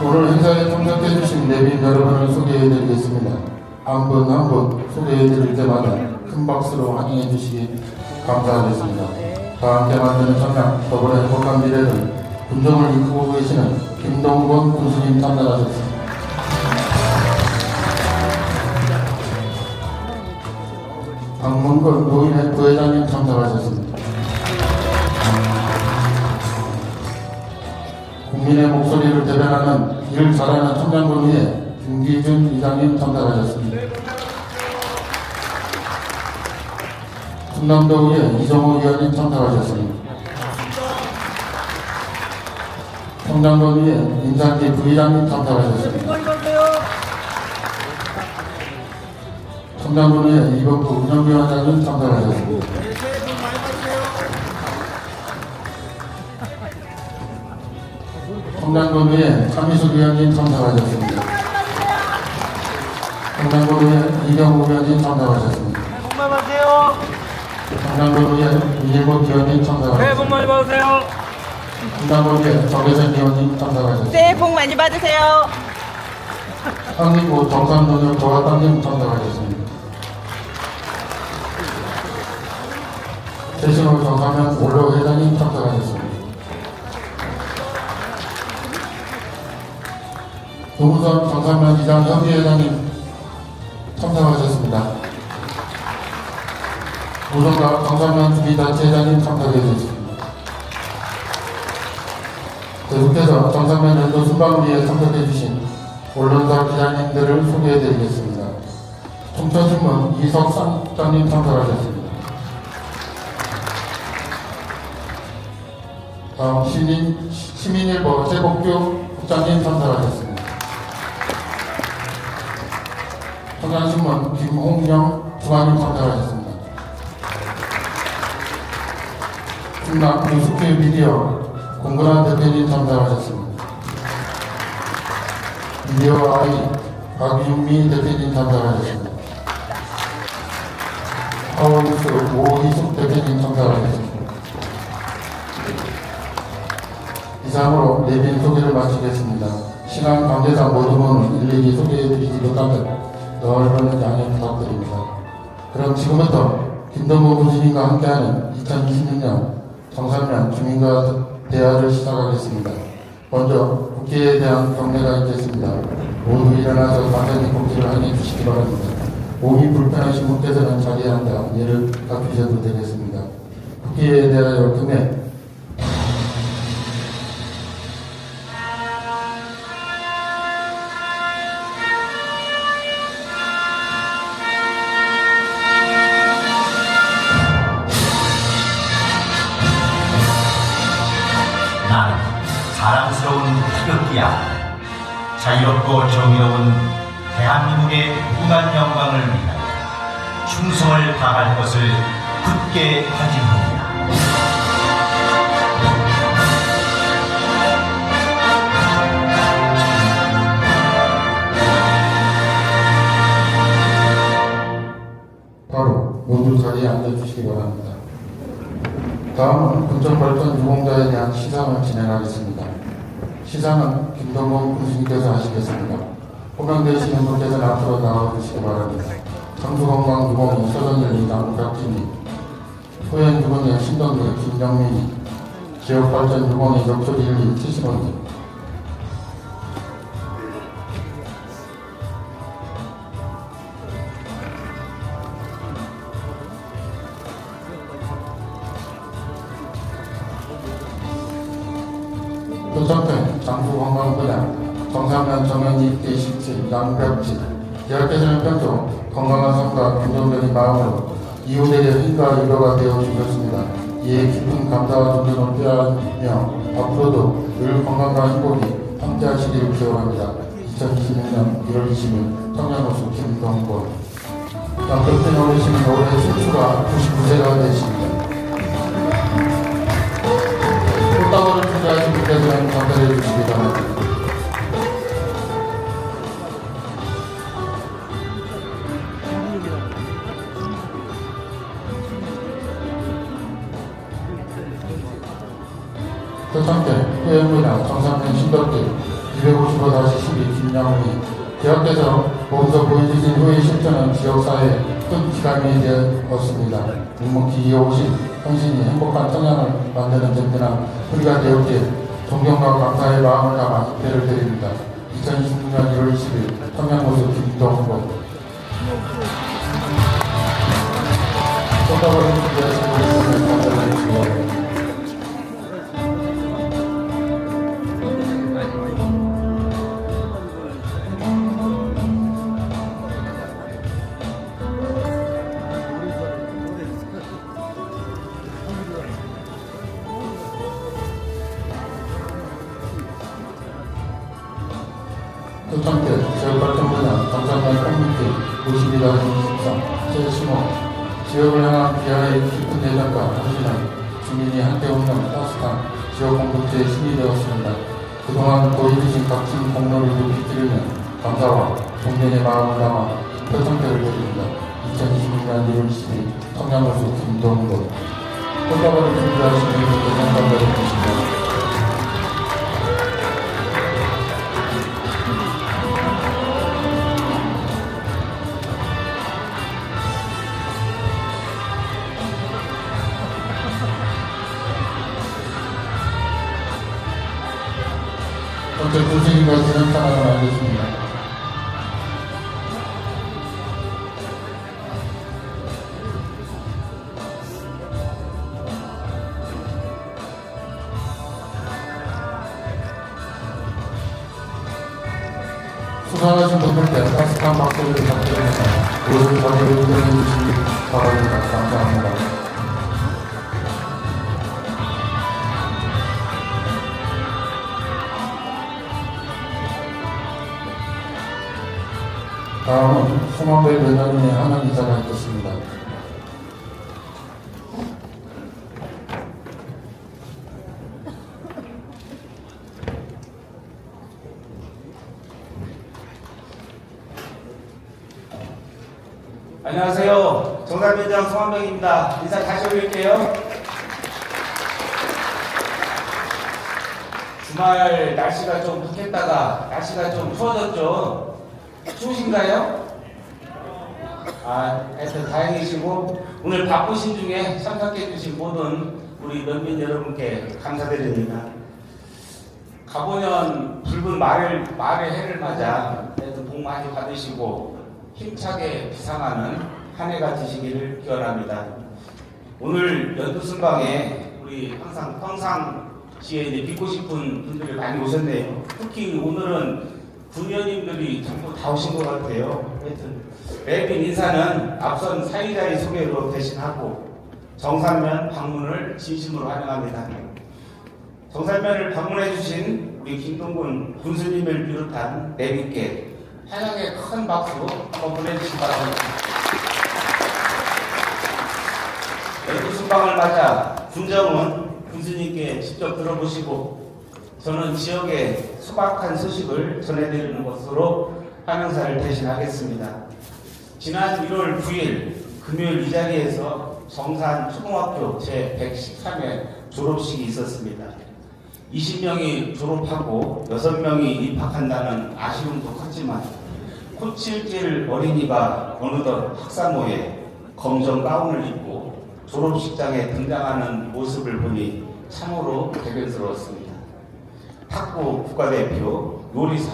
오늘 행사에 참석해주신 내빈 여러분을 소개해드리겠습니다. 한 분 한 분 소개해드릴 때마다 큰 박수로 환영해주시기 감사하겠습니다. 다 함께 만드는 청량 더불어 행복한 미래를 군정을 이끌고 계시는 김동건 군수님 참석하셨습니다. 박문건 노인회 부회장님 참석하셨습니다. 국민의 목소리를 대변하는 일 잘하는 청량군의회 김기준 이장님 참석하셨습니다. 충남도의회 이정호 의원님 참석하셨습니다. 청량군의회 임상기 부의장님 참석하셨습니다. 청량군의회 이범구 운영위원장님 참석하셨습니다. 청량군의회 차미숙 위원님 참석하셨습니다. 청량군의회 이경우 위원님 참석하셨습니다. 새해 복 많이 받으세요. 청량군의회 이일복 위원님 참석하셨습니다. 새해 복 많이 받으세요. 청량군의회 정계선 위원님 참석하셨습니다. 새해 복 많이 받으세요. 한국구 정산농협 조합장님 참석하셨습니다. 최신호 정사면 올로 회장님 참석하셨습니다. 동우선 정사면 이장 협의회장님 참석하셨습니다. 우선과 정사면 주기자치회장님 참석해주셨습니다. 계속해서 정사면 연도 순방위에 참석해주신 언론사 기자님들을 소개해드리겠습니다. 청천신문 이석상장님 참석하셨습니다. 다음 시민일보 최복규 국장님 참석하셨습니다. 청양신문 김홍영 주관님 참석하셨습니다. 충남 뉴스큐 미디어 공근한 대표님 참석하셨습니다. 미디어 아이 박윤미 대표님 참석하셨습니다. 파워뉴스 오희숙 대표님 참석하셨습니다. 이상으로 내빈 소개를 마치겠습니다. 시간 관계상 모든 분은 일일이 소개해드리지 못하면 넓은 양해 부탁드립니다. 그럼 지금부터 김동건 군수님과 함께하는 2026년 정산면 주민과 대화를 시작하겠습니다. 먼저 국회에 대한 경례가 있겠습니다. 모두 일어나서 간단히 공지를 하게 해주시기 바랍니다. 몸이 불편하신 분께서는 자리에 앉아 예를 닦으셔도 되겠습니다. 국회에 대하여 금액 나는 사랑스러운 태극기야. 자유롭고 정의로운 대한민국의 무한 영광을 위하여 충성을 다할 것을 굳게 다짐합니다. 바로 모두 자리에 앉아주시기 바랍니다. 다음은 군정발전 유공자에 대한 시상을 진행하겠습니다. 시상은 김동건 군수님께서 하시겠습니다. 호명되시는 분께서는 앞으로 나와주시기 바랍니다. 청주건강 유공의 서정일 남각진이, 소행 유공의 신동기 김정민이, 지역발전 유공의 역조리 1리 최신원이, 도청평 장수건강분야 정상면 정현이 대식지 양벽지 대학교생 평소 건강한 삶과 긍정적인 마음으로 이웃에게 힘과 위로가 되어 주셨습니다. 이에 깊은 감사와 존경을 표하며 앞으로도 늘 건강과 행복이 함께하시기를 기원합니다. 2026년 1월 20일 청량호수 김동건. 양평생 어르신은 올해 수추가 99세가 되십니다. 꽃다발을 투자하신 분께서는 전달해 주시기 바랍니다. 도청대, 후연문화, 정상면 신덕길, 255-12 김양훈이 개혁개정 보고서 보여주신 후의 실천은 지역사회에 큰 기감이 되었습니다. 묵묵히 이어오신 헌신이 행복한 청년을 만드는 든든한 뿌리가 되었기에 존경과 감사의 마음을 담아 입회를 드립니다. 2026년 1월 20일 청양고수 김동건 손가락을 준비하시고 있으면 감사드립니다. 초창때 지역발전분야 정상면 커뮤니티 52-13 제15 지역을 향한 비하의 깊은 애정과 헌신은 주민이 함께 웃는 따뜻한 지역 공동체의 힘이 되었습니다. 그동안 보여주신 값진 공로를 높이 기르며 감사와 동면의 마음을 담아 표창대를 드립니다. 2026년 1월 10일 청양고수 김동건 꽃다발을 준비하신 분들께 감사드립니다. 먼저 군수님과 진행 상황을 알겠습니다. 수상하신 분들께 따뜻한 박수를 부탁드립니다. 모든 자리를 운영해 주시기 바랍니다. 감사합니다. 다음은 송원배 변호인의 하는 인사가 있겠습니다. 안녕하세요. 정산면장 송한병입니다. 인사 다시 올릴게요. 주말 날씨가 좀 붓겠다가 날씨가 좀 추워졌죠. 추우신가요? 하여튼 다행이시고 오늘 바쁘신 중에 참석해 주신 모든 우리 면민 여러분께 감사드립니다. 가보년 붉은 말의 해를 맞아 하여튼 복 많이 받으시고 힘차게 비상하는 한 해가 되시기를 기원합니다. 오늘 연두순방에 우리 항상 평상시에 이제 뵙고 싶은 분들이 많이 오셨네요. 특히 오늘은 군의원님들이 전부 다 오신 것 같아요. 하여튼 랩인 인사는 앞선 사회자의 소개로 대신하고 정산면 방문을 진심으로 환영합니다. 정산면을 방문해 주신 우리 김동근 군수님을 비롯한 랩인께 환영의 큰 박수 한번 보내주시기 바랍니다. 연두순방을 맞아 군정은 군수님께 직접 들어보시고 저는 지역의 소박한 소식을 전해드리는 것으로 환영사를 대신하겠습니다. 지난 1월 9일 금요일 이 자리에서 정산 초등학교 제113회 졸업식이 있었습니다. 20명이 졸업하고 6명이 입학한다는 아쉬움도 컸지만 코칠길 어린이가 어느덧 학사모에 검정 가운을 입고 졸업식장에 등장하는 모습을 보니 참으로 대견스러웠습니다. 탁구 국가대표, 요리사,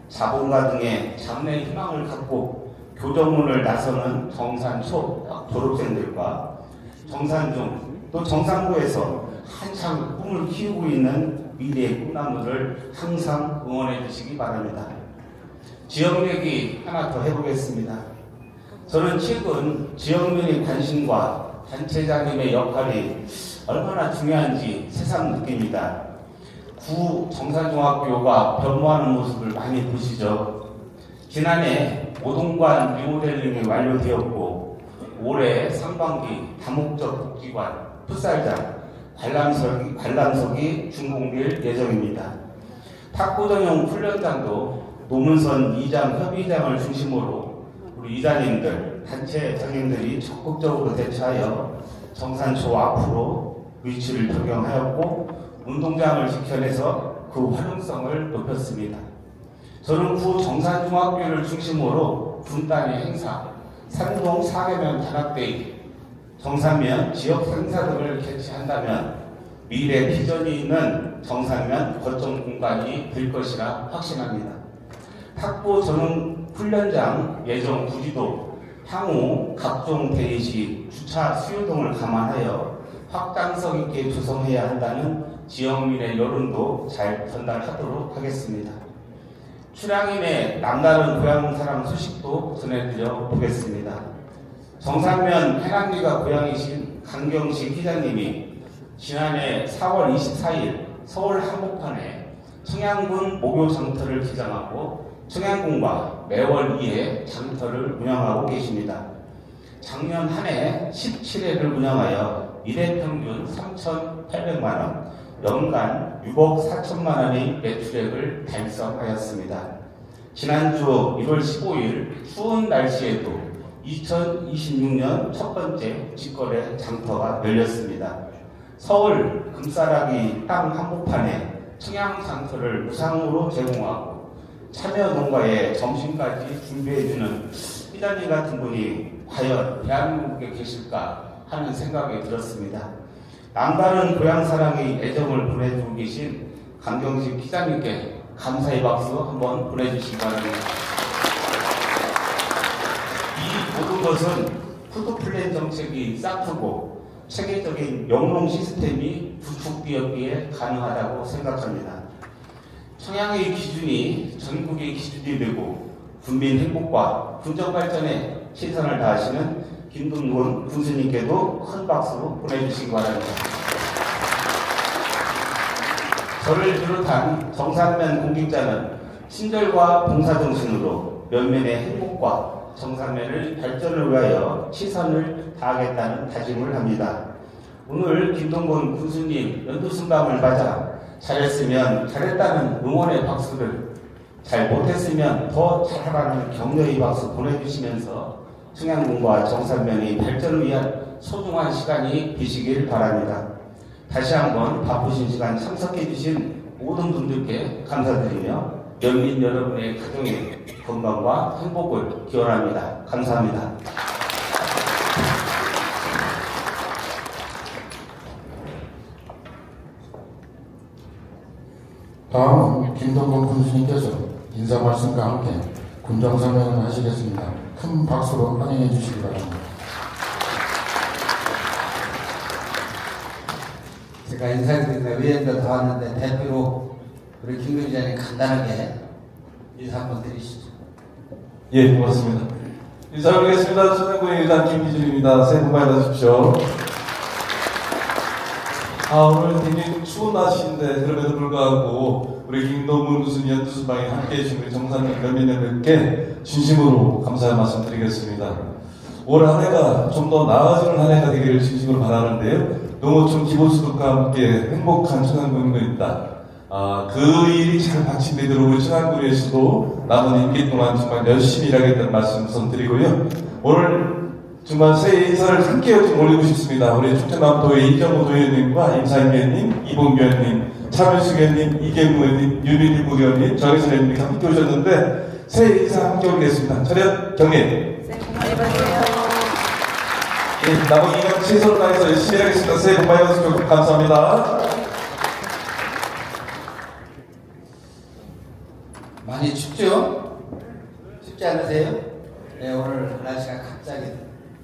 자본가 등의 장래 희망을 갖고 교정문을 나서는 정산초 졸업생들과 정산중 또 정산부에서 한참 꿈을 키우고 있는 미래의 꿈나무를 항상 응원해 주시기 바랍니다. 지역 얘기 하나 더 해보겠습니다. 저는 최근 지역민의 관심과 단체장님의 역할이 얼마나 중요한지 새삼 느낍니다. 구 정산중학교가 변모하는 모습을 많이 보시죠. 지난해 오동관 리모델링이 완료되었고 올해 상반기 다목적 복지관, 풋살장, 관람석이 준공될 예정입니다. 탁구 전용 훈련장도 노문선 2장 협의장을 중심으로 우리 이단님들, 단체 장님들이 적극적으로 대처하여 정산초 앞으로 위치를 변경하였고 운동장을 지켜내서 그 활용성을 높였습니다. 저는 구 정산중학교를 중심으로 군단위 행사, 산동 4개면 단합대회, 정산면 지역 행사 등을 개최한다면 미래 비전이 있는 정산면 거점 공간이 될 것이라 확신합니다. 학부 전용 훈련장 예정 부지도 향후 각종 대회 시 주차 수요 등을 감안하여 확장성 있게 조성해야 한다는 지역민의 여론도 잘 전달하도록 하겠습니다. 출향인의 남다른 고향 사랑 소식도 전해드려 보겠습니다. 정산면 해남리가 고향이신 강경식 기자님이 지난해 4월 24일 서울 한복판에 청양군 목요 장터를 개장하고 청양군과 매월 2회 장터를 운영하고 계십니다. 작년 한 해 17회를 운영하여 1회 평균 3,800만원, 연간 6억 4천만 원의 매출액을 달성하였습니다. 지난주 1월 15일 추운 날씨에도 2026년 첫 번째 직거래 장터가 열렸습니다. 서울 금싸라기 땅 한복판에 청양 장터를 무상으로 제공하고 참여 농가에 점심까지 준비해주는 기자님 같은 분이 과연 대한민국에 계실까 하는 생각이 들었습니다. 남다른 고향사랑의 애정을 보내주고 계신 강경식 기자님께 감사의 박수 한번 보내주시기 바랍니다. 이 모든 것은 푸드플랜 정책이 싹트고 체계적인 영농 시스템이 구축되었기에 가능하다고 생각합니다. 청양의 기준이 전국의 기준이 되고 군민 행복과 군정 발전에 최선을 다하시는 김동건 군수님께도 큰 박수 보내주시기 바랍니다. 저를 비롯한 정산면 공직자는 친절과 봉사정신으로 면면의 행복과 정산면의 발전을 위하여 최선을 다하겠다는 다짐을 합니다. 오늘 김동건 군수님 연두순방을 맞아 잘했으면 잘했다는 응원의 박수를, 잘 못했으면 더 잘하라는 격려의 박수 보내주시면서 청양군과 정산면의 발전을 위한 소중한 시간이 되시길 바랍니다. 다시 한번 바쁘신 시간 참석해 주신 모든 분들께 감사드리며 연민 여러분의 가정의 건강과 행복을 기원합니다. 감사합니다. 다음은 김동건 군수님께서 인사 말씀과 함께 군정 설명을 하시겠습니다. 큰 박수로 환영해 주시기 바랍니다. 제가 인사드리는데 의원도 다 왔는데 대표로 우리 김 기자님 간단하게 인사 한번 드리시죠. 예, 고맙습니다. 인사드리겠습니다. 청양군의 의장 김기준입니다. 새해 복 많이 받으십시오. 오늘 굉장히 추운 날씨인데 그럼에도 불구하고 우리 김동문 군수님 연두순방에 함께해 주신 우리 정산면 면민님들께 진심으로 감사의 말씀 드리겠습니다. 올 한 해가 좀 더 나아지는 한 해가 되기를 진심으로 바라는데요. 농어촌 기본소득과 함께 행복한 청양군이 있다. 그 일이 잘 받침되도록 우리 청양군에서도 남은 임기 동안 정말 열심히 일하겠다는 말씀 우선 드리고요. 오늘 정말 새해 인사를 함께 좀 올리고 싶습니다. 우리 충청남도의 이정호 도의원님과 임사임 의원님, 이봉규 의원님, 차명숙 의원님, 이계무 의원님, 유민희 부의원님, 정혜선 의원님이 함께 오셨는데 새해 인사 함께 올리겠습니다. 차렷 경례. 새해 복 많이 받으세요. 예, 남은 2년 최선을 다해서 열심히 하겠습니다. 새해 복 많이 받으십시오. 감사합니다. 많이 춥죠? 춥지 않으세요? 네, 오늘 날씨가 갑자기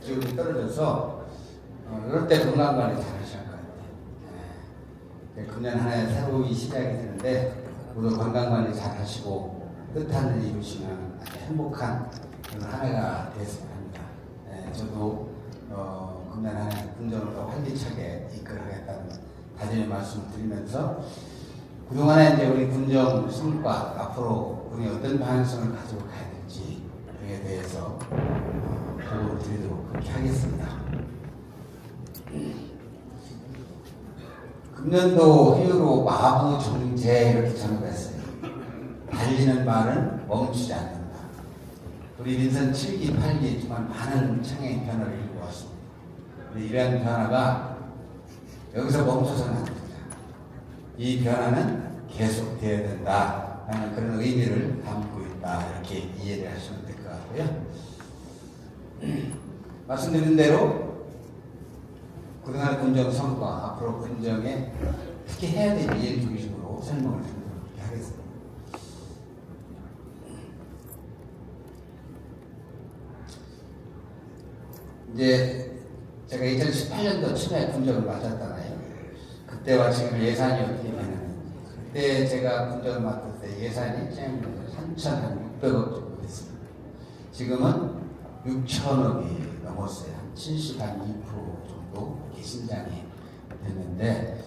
기온이 떨어져서 이럴 때 건강관리 잘 하셔야 할 것 같아요. 네, 금년 한 해 새로운 시작이 되는데 모두 건강관리 잘 하시고 뜻한 일 이루시면 아주 행복한 그런 한 해가 되었으면 합니다. 네, 저도 금년 한 해 군정으로 활기차게 이끌어가겠다는 다짐의 말씀을 드리면서 그동안에 이제 우리 군정 성과 앞으로 우리 어떤 방향성을 가지고 가야 될지 등에 대해서 보고를 드리도록 그렇게 하겠습니다. 금년도 희유로 마부 정제 이렇게 정했어요. 달리는 말은 멈추지 않는다. 우리 민선 7기, 8기 정말 많은 창의 변화를 이루고 왔습니다. 이러한 변화가 여기서 멈춰서는 안 된다. 이 변화는 계속돼야 된다 하는 그런 의미를 담고 있다, 이렇게 이해를 하시면 될 것 같고요. 말씀드린 대로 그동안 군정 성과, 앞으로 군정에 특히 해야 될 일 중심으로 설명을 드리도록 하겠습니다. 이제 제가 2018년도 초에 군정을 맡았잖아요. 그때와 지금 예산이 어떻게 되는지. 그때 제가 군정을 맡을 때 예산이 3,600억 정도 됐습니다. 지금은 6천억이 넘었어요. 한 72% 정도 신장이 됐는데,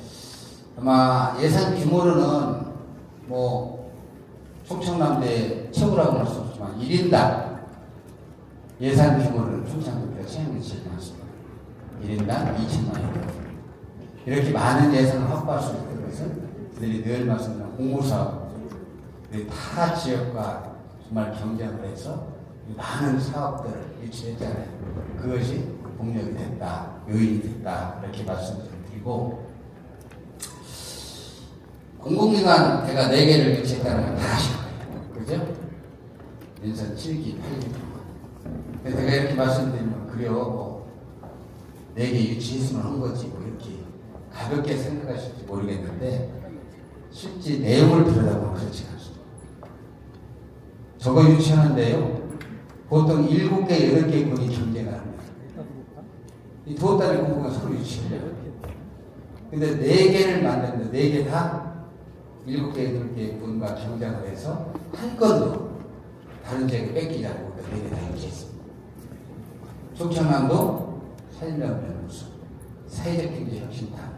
아마 예산 규모로는 뭐 충청남도의 최고라고 할 수 없지만 1인당 예산 규모는 충청남도가 최고로 제일 많습니다. 1인당 2천만 원. 이렇게 많은 예산을 확보할 수 있는 것은 그들이 늘 말씀드리는 공모사업, 타 지역과 정말 경쟁을 해서 많은 사업들을 유치했잖아요. 그것이 동력이 됐다, 요인이 됐다, 이렇게 말씀을 드리고, 공공기관 제가 4개를 유치했다는 건 다 아실 거예요. 그죠? 인선 7기, 8기 동안. 그래서 제가 이렇게 말씀드리면, 그래요, 뭐, 4개 유치했으면 한 거지, 뭐, 이렇게 가볍게 생각하실지 모르겠는데, 실제 내용을 들여다보면 그렇지 않습니다. 저거 유치하는데요, 보통 7개, 8개 군이 경쟁을 합니다. 이 두어 달의 공부가 서로 유치해요. 근데 4개를 만드는데 4개 다 7개, 8개 군과 경쟁을 해서 한 건도 다른 지역에 뺏기지 않고 4개 다 유치했습니다. 충청남도 사회연구소, 사회적경제혁신단,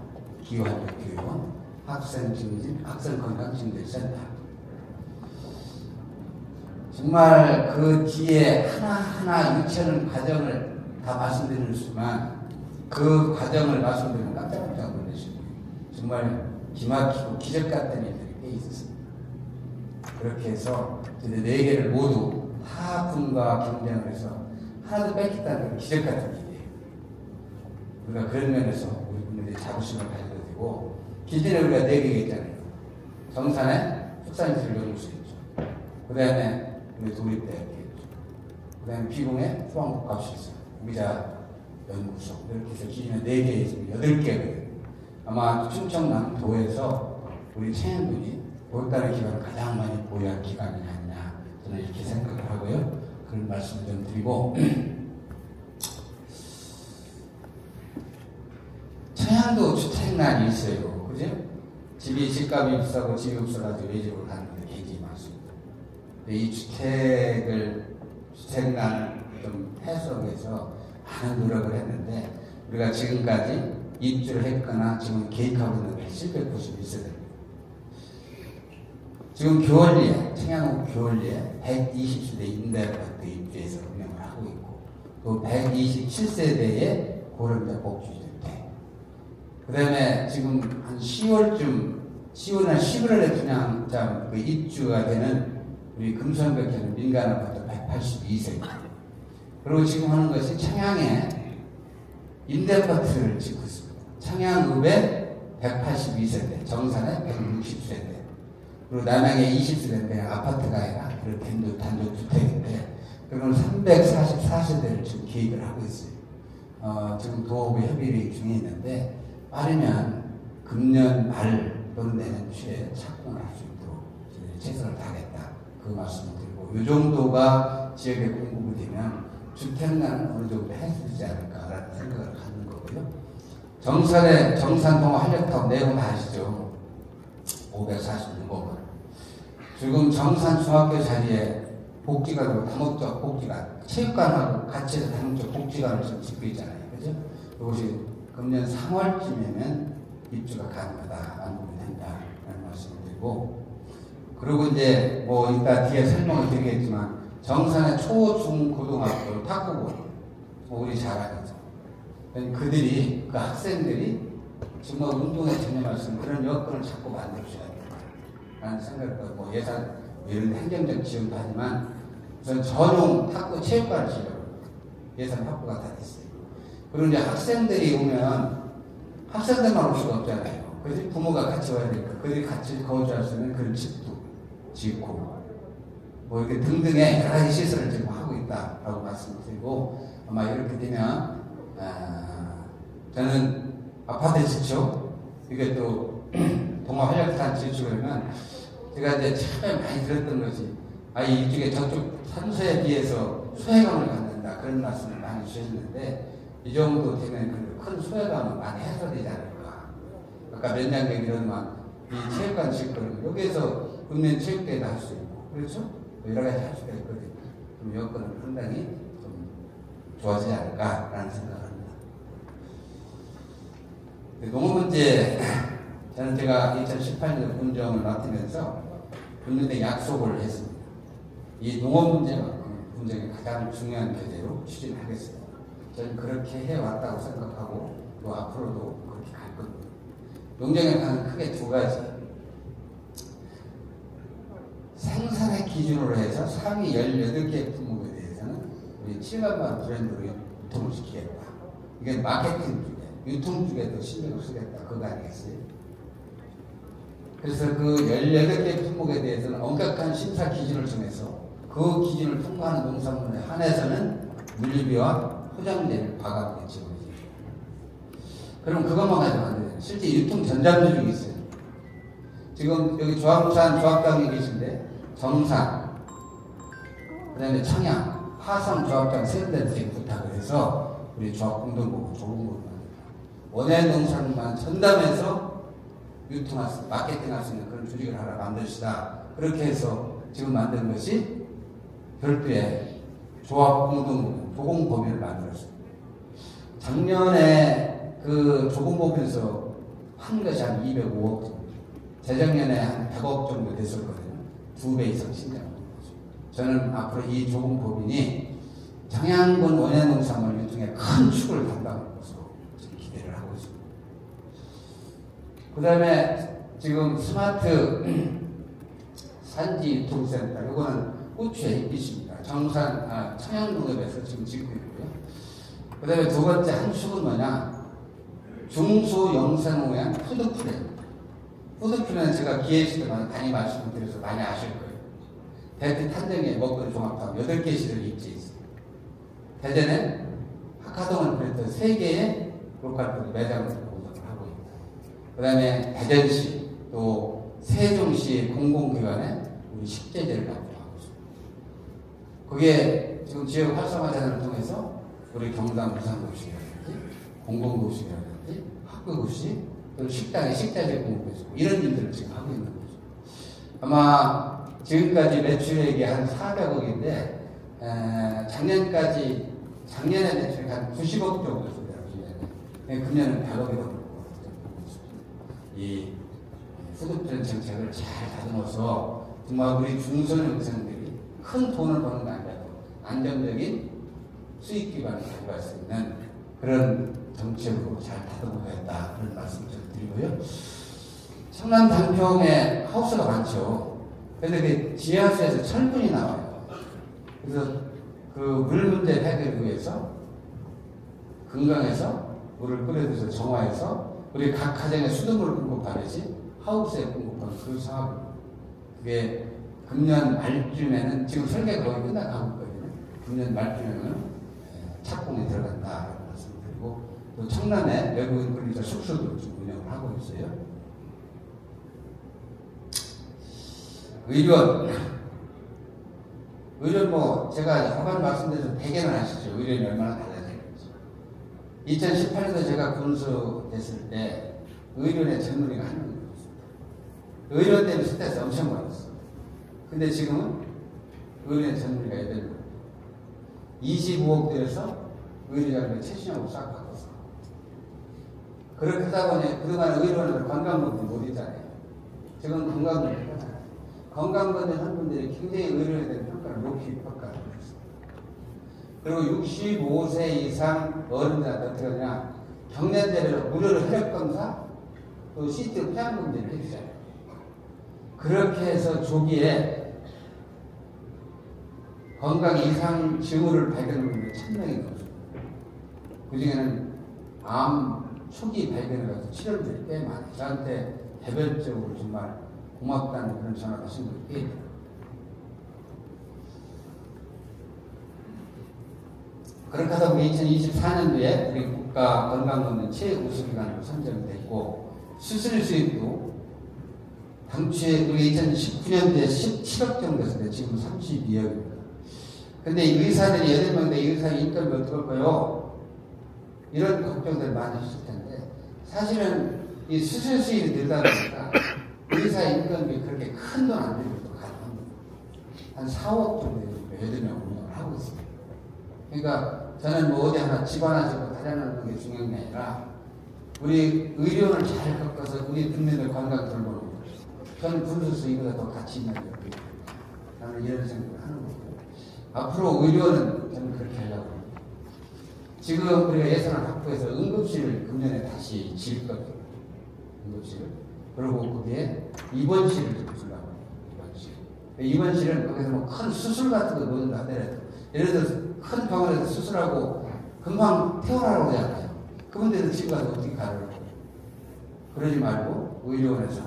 기후환경교육원, 학생증진, 학생건강증진센터. 정말 그 뒤에 하나하나 유치하는 과정을 다 말씀드리는 수만, 그 과정을 말씀드리면 깜짝깜짝 놀라십니다. 정말 기막히고 기적 같은 일들이 꽤 있었습니다. 그렇게 해서 이제 4개를 모두 타 군과 경쟁을 해서 하나도 뺏겼다는 기적 같은 일이에요. 우리가 그런 면에서 우리 국민들이 자부심을 가져도 되고, 기존에 우리가 4개가 있잖아요. 정산에 축산인술연구소 있죠. 그 다음에 우리 도립대학교 있죠. 그 다음에 비공에 수학국가시설, 의자연구소, 이렇게 해서 기존에 4개 있습니다. 8개거든요. 아마 충청남도에서 우리 청년분이 보육단의 기관을 가장 많이 보유한 기관이 아니냐, 저는 이렇게 생각을 하고요. 그런 말씀을 좀 드리고, 청양도 주택난이 있어요. 그죠? 집값이 비싸고 집이 없어가지고 외지로 가는 분들이 굉장히 많습니다. 근데 이 주택난을 좀 해소하기 위해서 많은 노력을 했는데, 우리가 지금까지 입주를 했거나 지금 계획하고 있는 게 791세대입니다. 지금 교월리에, 청양호 교월리에 120세대 임대아파트 입주해서 운영을 하고 있고, 또 127세대의 고령자 복지주택. 그 다음에 지금 한 10월이나 11월에 그냥 그 입주가 되는 우리 금성백현은 민간아파트 182세입니다. 그리고 지금 하는 것이 청양에 임대아파트를 짓고 있습니다. 청양읍에 182세대, 정산에 160세대, 그리고 남양에 20세대인데 아파트가 아니라 단독주택인데, 그건 344세대를 지금 계획을 하고 있어요. 지금 도읍의 협의를 중에 있는데, 빠르면 금년 말 또는 내년 초에 착공을 할 수 있도록 최선을 다하겠다, 그 말씀을 드리고, 이 정도가 지역에 공급이 되면 주택난은 어느 정도 해소되지 않을까라는 생각을 갖는 거고요. 정산의 정산통화 활력타업 내용 다 아시죠? 546억 원. 지금 정산 중학교 자리에 복지관으로 다목적 복지관, 체육관하고 같이 해서 다목적 복지관을 지금 짓고 있잖아요. 그죠? 이것이 금년 3월쯤에는 입주가 가능하다, 완공이 된다라는 말씀을 드리고, 그리고 이제 뭐 이따 뒤에 설명을 드리겠지만, 정산의 초, 중, 고등학교 탁구부, 우리 잘 알죠. 그들이, 그 학생들이 정말 운동에 전념할 수 있는 그런 여건을 자꾸 만들어줘야 된다라는 생각을, 뭐 예산, 이런 행정적 지원도 하지만, 우선 전용 탁구 체육관을 지으려고 예산 확보가 다 됐어요. 그리고 이제 학생들이 오면 학생들만 올 수가 없잖아요. 그래서 부모가 같이 와야 되니까 그들이 같이 거주할 수 있는 그런 집도 짓고 뭐 이렇게 등등의 여러 가지 시설을 지금 하고 있다라고 말씀드리고 아마 이렇게 되면 저는 아파트 지축 이게 또 동화 활력산 지축이면 제가 이제 처음에 많이 들었던 것이 이쪽에 저쪽 산소에 비해서 소외감을 갖는다 그런 말씀을 많이 주셨는데 이 정도 되면 큰 소외감은 많이 해소되지 않을까. 아까 면장 얘기로만 이 체육관 짓거리면 여기에서 국민 체육대회도 할 수 있고 그렇죠? 여러 가지 할 수가 있거든요. 그럼 여건은 상당히 좀 좋아지지 않을까라는 생각을 합니다. 농업 문제 저는 제가 2018년 군정을 맡으면서 군민에 약속을 했습니다. 이 농업 문제만큼 군정의 가장 중요한 교재로 추진하겠습니다. 저는 그렇게 해왔다고 생각하고 또 앞으로도 그렇게 갈 겁니다. 농정에 관한 크게 두 가지. 생산의 기준으로 해서 상위 18개 품목에 대해서는 우리 7만만 브랜드로 유통을 시키겠다. 이게 마케팅 쪽에, 유통 쪽에도 신경을 쓰겠다. 그거 아니겠어요? 그래서 그 18개 품목에 대해서는 엄격한 심사 기준을 정해서 그 기준을 통과하는 농산물에 한해서는 물류비와 포장재를 과감하게 지원해 주죠. 그럼 그것만 가지고 안 돼요. 실제 유통 전자물이 있어요. 지금 여기 조합산 조합장이 계신데 정산, 그 다음에 청양, 화성 조합장 세 군데를 지금 부탁을 해서 우리 조합 공동부고 조공부를 원예 농산물만 전담해서 유통할 수, 마케팅할 수 있는 그런 조직을 하나 만드시다. 그렇게 해서 지금 만든 것이 별도의 조합 공동부, 조공법인을 만들었습니다. 작년에 그 조공법인에서 한 것이 한 205억 정도, 재작년에 한 100억 정도 됐었거든요. 2배 이상 신장한 거죠. 저는 앞으로 이 조공법인이 장양군 원예농산물 유통의 큰 축을 담당할 것으로 기대를 하고 있습니다. 그 다음에 지금 스마트 산지 유통센터, 이거는 고추의 햇빛입니다. 정산, 청양농업에서 지금 짓고 있고요. 그 다음에 두 번째 한 축은 뭐냐? 중소영상모양 푸드풀입니다. 푸드풀은 제가 기회시대 많이 말씀드려서 많이 아실 거예요. 대표 탄정에 먹거리 종합하고 8개 시를 입지에 있습니다. 대전에 하카동을 그랬던 3개의 로컬푸드 매장을 운영을 하고 있다. 그 다음에 대전시 또 세종시 공공기관에 우리 식재재를 갖고 하고 있습니다. 그게 지금 지역 활성화전을 통해서 우리 경남 무상급식이라든지 공공급식이라든지 학교급식 또 식당에 식자재 공급해주고 이런 일들을 지금 하고 있는 거죠. 아마 지금까지 매출액이 한 400억인데 작년에 매출액 한 90억 정도 됐어요. 금년은 100억이 넘고 이 푸드트렌드 정책을 잘 다듬어서 정말 우리 중소형생들이 큰 돈을 버는 게 아니라 안정적인 수익 기반을 가져갈 수 있는 그런 정책으로 잘 다듬어야겠다 그런 말씀을 드리고요. 청남 단평에 하우스가 많죠. 그런데 그 지하수에서 철분이 나와요. 그래서 그 물 문제 해결을 위해서 금강에서 물을 끓여줘서 정화해서 우리 각 가정에 수돗물을 공급하듯이 하우스에 공급하는 그 사업입니다. 그게 금년 말쯤에는 지금 설계가 거의 끝나가고 있거든요. 금년 말쯤에는 착공이 들어간다라고 말씀드리고 또 청남에 외국인 근로자 숙소도 지금 운영을 하고 있어요. 의료는 뭐 제가 한번 말씀드려서 대개는 아시죠. 의료는 얼마나 달라졌는지. 2018년도 제가 군수 됐을 때 의료의 전문의가 한 명이 없었어요. 의료 때문에 스트레스 엄청 받았어요. 근데 지금은 의료의 전문의가 8명. 25억 들여서 의료자를 최신형으로 싹 바꿨어. 그렇게 하다 보니 그동안 의료는 건강검진 못 있잖아요. 지금 건강검진 하잖아요. 건강검진 한 분들이 굉장히 의료에 대한 평가를 높이 평가를 했어요. 그리고 65세 이상 어른들한테 어떻게 하냐, 경련대로 무료로 혈액검사, 또 CT 폐암검진을 해주잖아요. 그렇게 해서 조기에 건강 이상 징후를 발견하는 분들이 1000명이 넘습니다. 그 중에는 암 초기 발견해가지고 치료들이 꽤 많아요. 저한테 개별적으로 정말 고맙다는 그런 전화를 하신 분이 꽤 있더라고요. 그렇게 해서 우리 2024년도에 우리 국가 건강검진 최우수기관으로 선정됐고, 수술 수입도 당초에 우리 2019년도에 17억 정도 됐는데 지금 32억입니다. 근데 이 의사들이 8명인데 이 의사 인건비 어떡할까요? 이런 걱정들 많이 하실 텐데, 사실은 이 수술 수입이 늘다 보니까 의사 인건비 그렇게 큰 돈 안 들고도 가능합니다. 한 4억 정도 8명 운영을 하고 있습니다. 그러니까 저는 뭐 어디 하나 집 하나 짓고 다려놓는 게 중요한 게 아니라 우리 의료를 잘 꺾어서 우리 국민들 건강 돌보는 거예요. 저는 군수수 이보다 더 가치 있는 게 없거든요. 나는 이런 생각을 하는 거고, 앞으로 의료는 저는 그렇게 하려고 합니다. 지금 우리가 예산을 확보해서 응급실을 금년에 다시 지을 거거든요. 응급실을. 그리고 거기에 입원실을 좀 주려고 합니다. 입원실. 입원실은 거기서 뭐 큰 수술 같은 거 넣는다 하더라도, 예를 들어서 큰 병원에서 수술하고 금방 퇴원하라고 하잖아요. 그분들은 집 가서 어떻게 가려고. 그러지 말고 의료원에서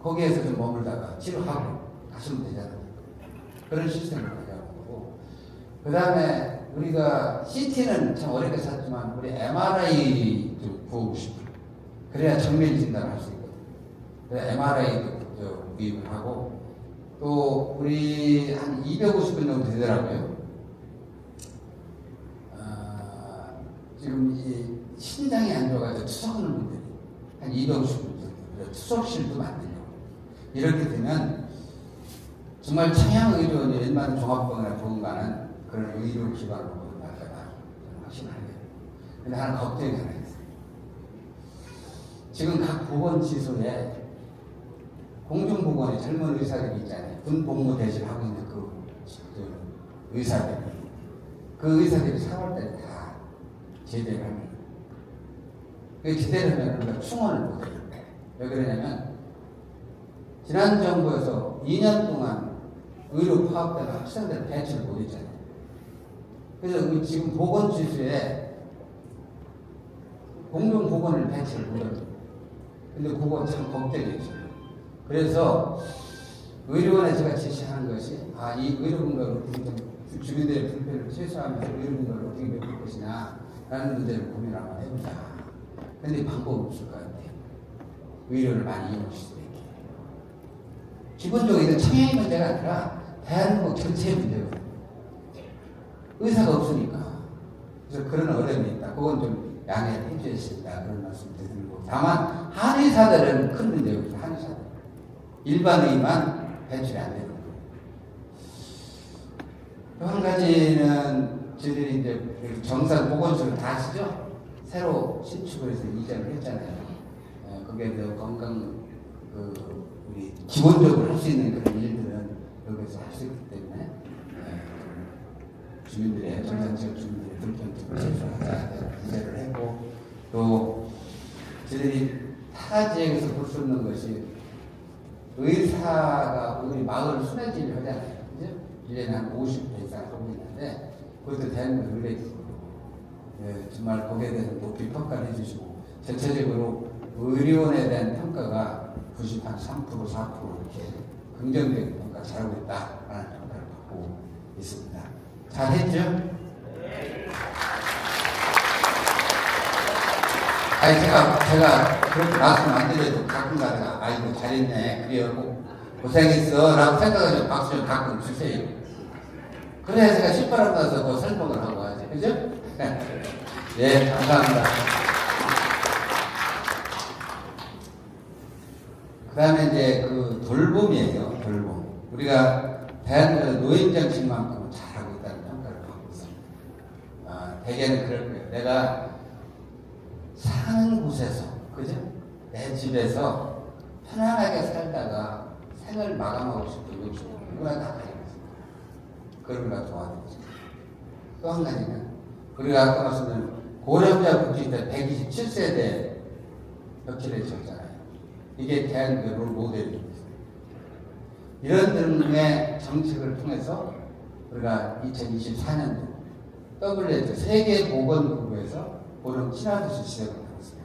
거기에서 좀 머물다가 치료하고 가시면 되잖아요. 그런 시스템을 가져가는 거고, 그 다음에 우리가 CT는 참 어렵게 샀지만 우리 MRI도 구하고 싶어요. 그래야 정밀 진단을 할 수 있거든요. 그래서 MRI도 구입을 하고, 또 우리 한 250분 정도 되더라고요. 지금 이 신장이 안 좋아가지고 투석하는 분들이 한 250분 정도, 투석실도 만들려고. 이렇게 되면 정말 청양의료원이 일반 종합병원이나 보건가는 그런 의료 기반으로 보는 거다. 확신하게. 근데 하나 걱정이 하나 있어요. 지금 각 보건지소에 공중보건에 젊은 의사들이 있잖아요. 군 복무 대신 하고 있는 그 의사들. 그 의사들이 4월달에 다 제대를 합니다. 그 제대를 하면 우리가 충원을 못해요. 왜 그러냐면, 지난 정부에서 2년 동안 의료 파업된 학생들 배치를 못 했잖아요. 그래서 지금 보건지수에 공중보건을 배치를 못 했어요. 근데 그거 참 걱정이 있어요. 그래서 의료원에 제가 제시하는 것이, 이 의료분과를 주민들의 불편을 최소화하면서 의료분과를 어떻게 메꿀 것이냐 라는 문제를 고민을 한번 해보자. 근데 방법이 없을 것 같아요. 의료를 많이 이용할 수 있게. 기본적으로 이건 청양의 문제가 아니라 대한민국 전체의 문제거든요. 의사가 없으니까. 그래서 그런 어려움이 있다. 그건 좀 양해를 해주셔야 된다. 그런 말씀 드리고. 다만 한의사들은 큰 문제가 없어요. 한의사들. 일반 의만 배출이 안 되는 거예요. 또 한 가지는 저희들이 이제 정산 보건소를 다 아시죠? 새로 신축을 해서 이전을 했잖아요. 거기에 대한 건강, 우리 기본적으로 할 수 있는 그런 일들은 여기서 할 수 있기 때문에 주민들의, 정상지역 주민들의 불편을 최소화하자 이제를 했고, 또 저희들이 타 지역에서 볼 수 있는 것이 의사가 우리 마을 순회진을 하잖아요. 그죠? 1년에 한 50회 이상 하고 있는데, 그것도 대한민국 의뢰있고, 정말 거기에 대해서 높이 평가를 해주시고, 전체적으로 의료원에 대한 평가가 93%, 4% 이렇게 긍정적인 평가 잘하고 있다라는 평가를 받고 있습니다. 잘했죠? 아니, 제가 그렇게 말씀 안 드려도 가끔 가다가, 아이고, 잘했네. 그래요. 고생했어. 라고 생각하면 박수 좀 가끔 주세요. 그래야 제가 신바람 나서 더 설명을 하고 가야지. 그죠? 예, 감사합니다. 그 다음에 이제 그 돌봄이에요. 돌봄. 우리가 대한민국 노인정책만큼은 잘하고 있다는 평가를 받고 있습니다. 대개는 그럴 거예요. 내가 사는 곳에서, 그죠? 내 집에서 편안하게 살다가 생을 마감하고 싶은 요즘 누구나 다 가지고 있습니다. 그걸 우리가 도와드리죠. 또 한 가지는 우리가 아까 말씀드린 고령자 복지대 127세대 벽지를 해주셨잖아요. 이게 대한민국 롤 모델입니다. 이런 등의 정책을 통해서 우리가 2024년도 WHO 세계보건기구에서 고령 친화도시 지정을 하고 있습니다.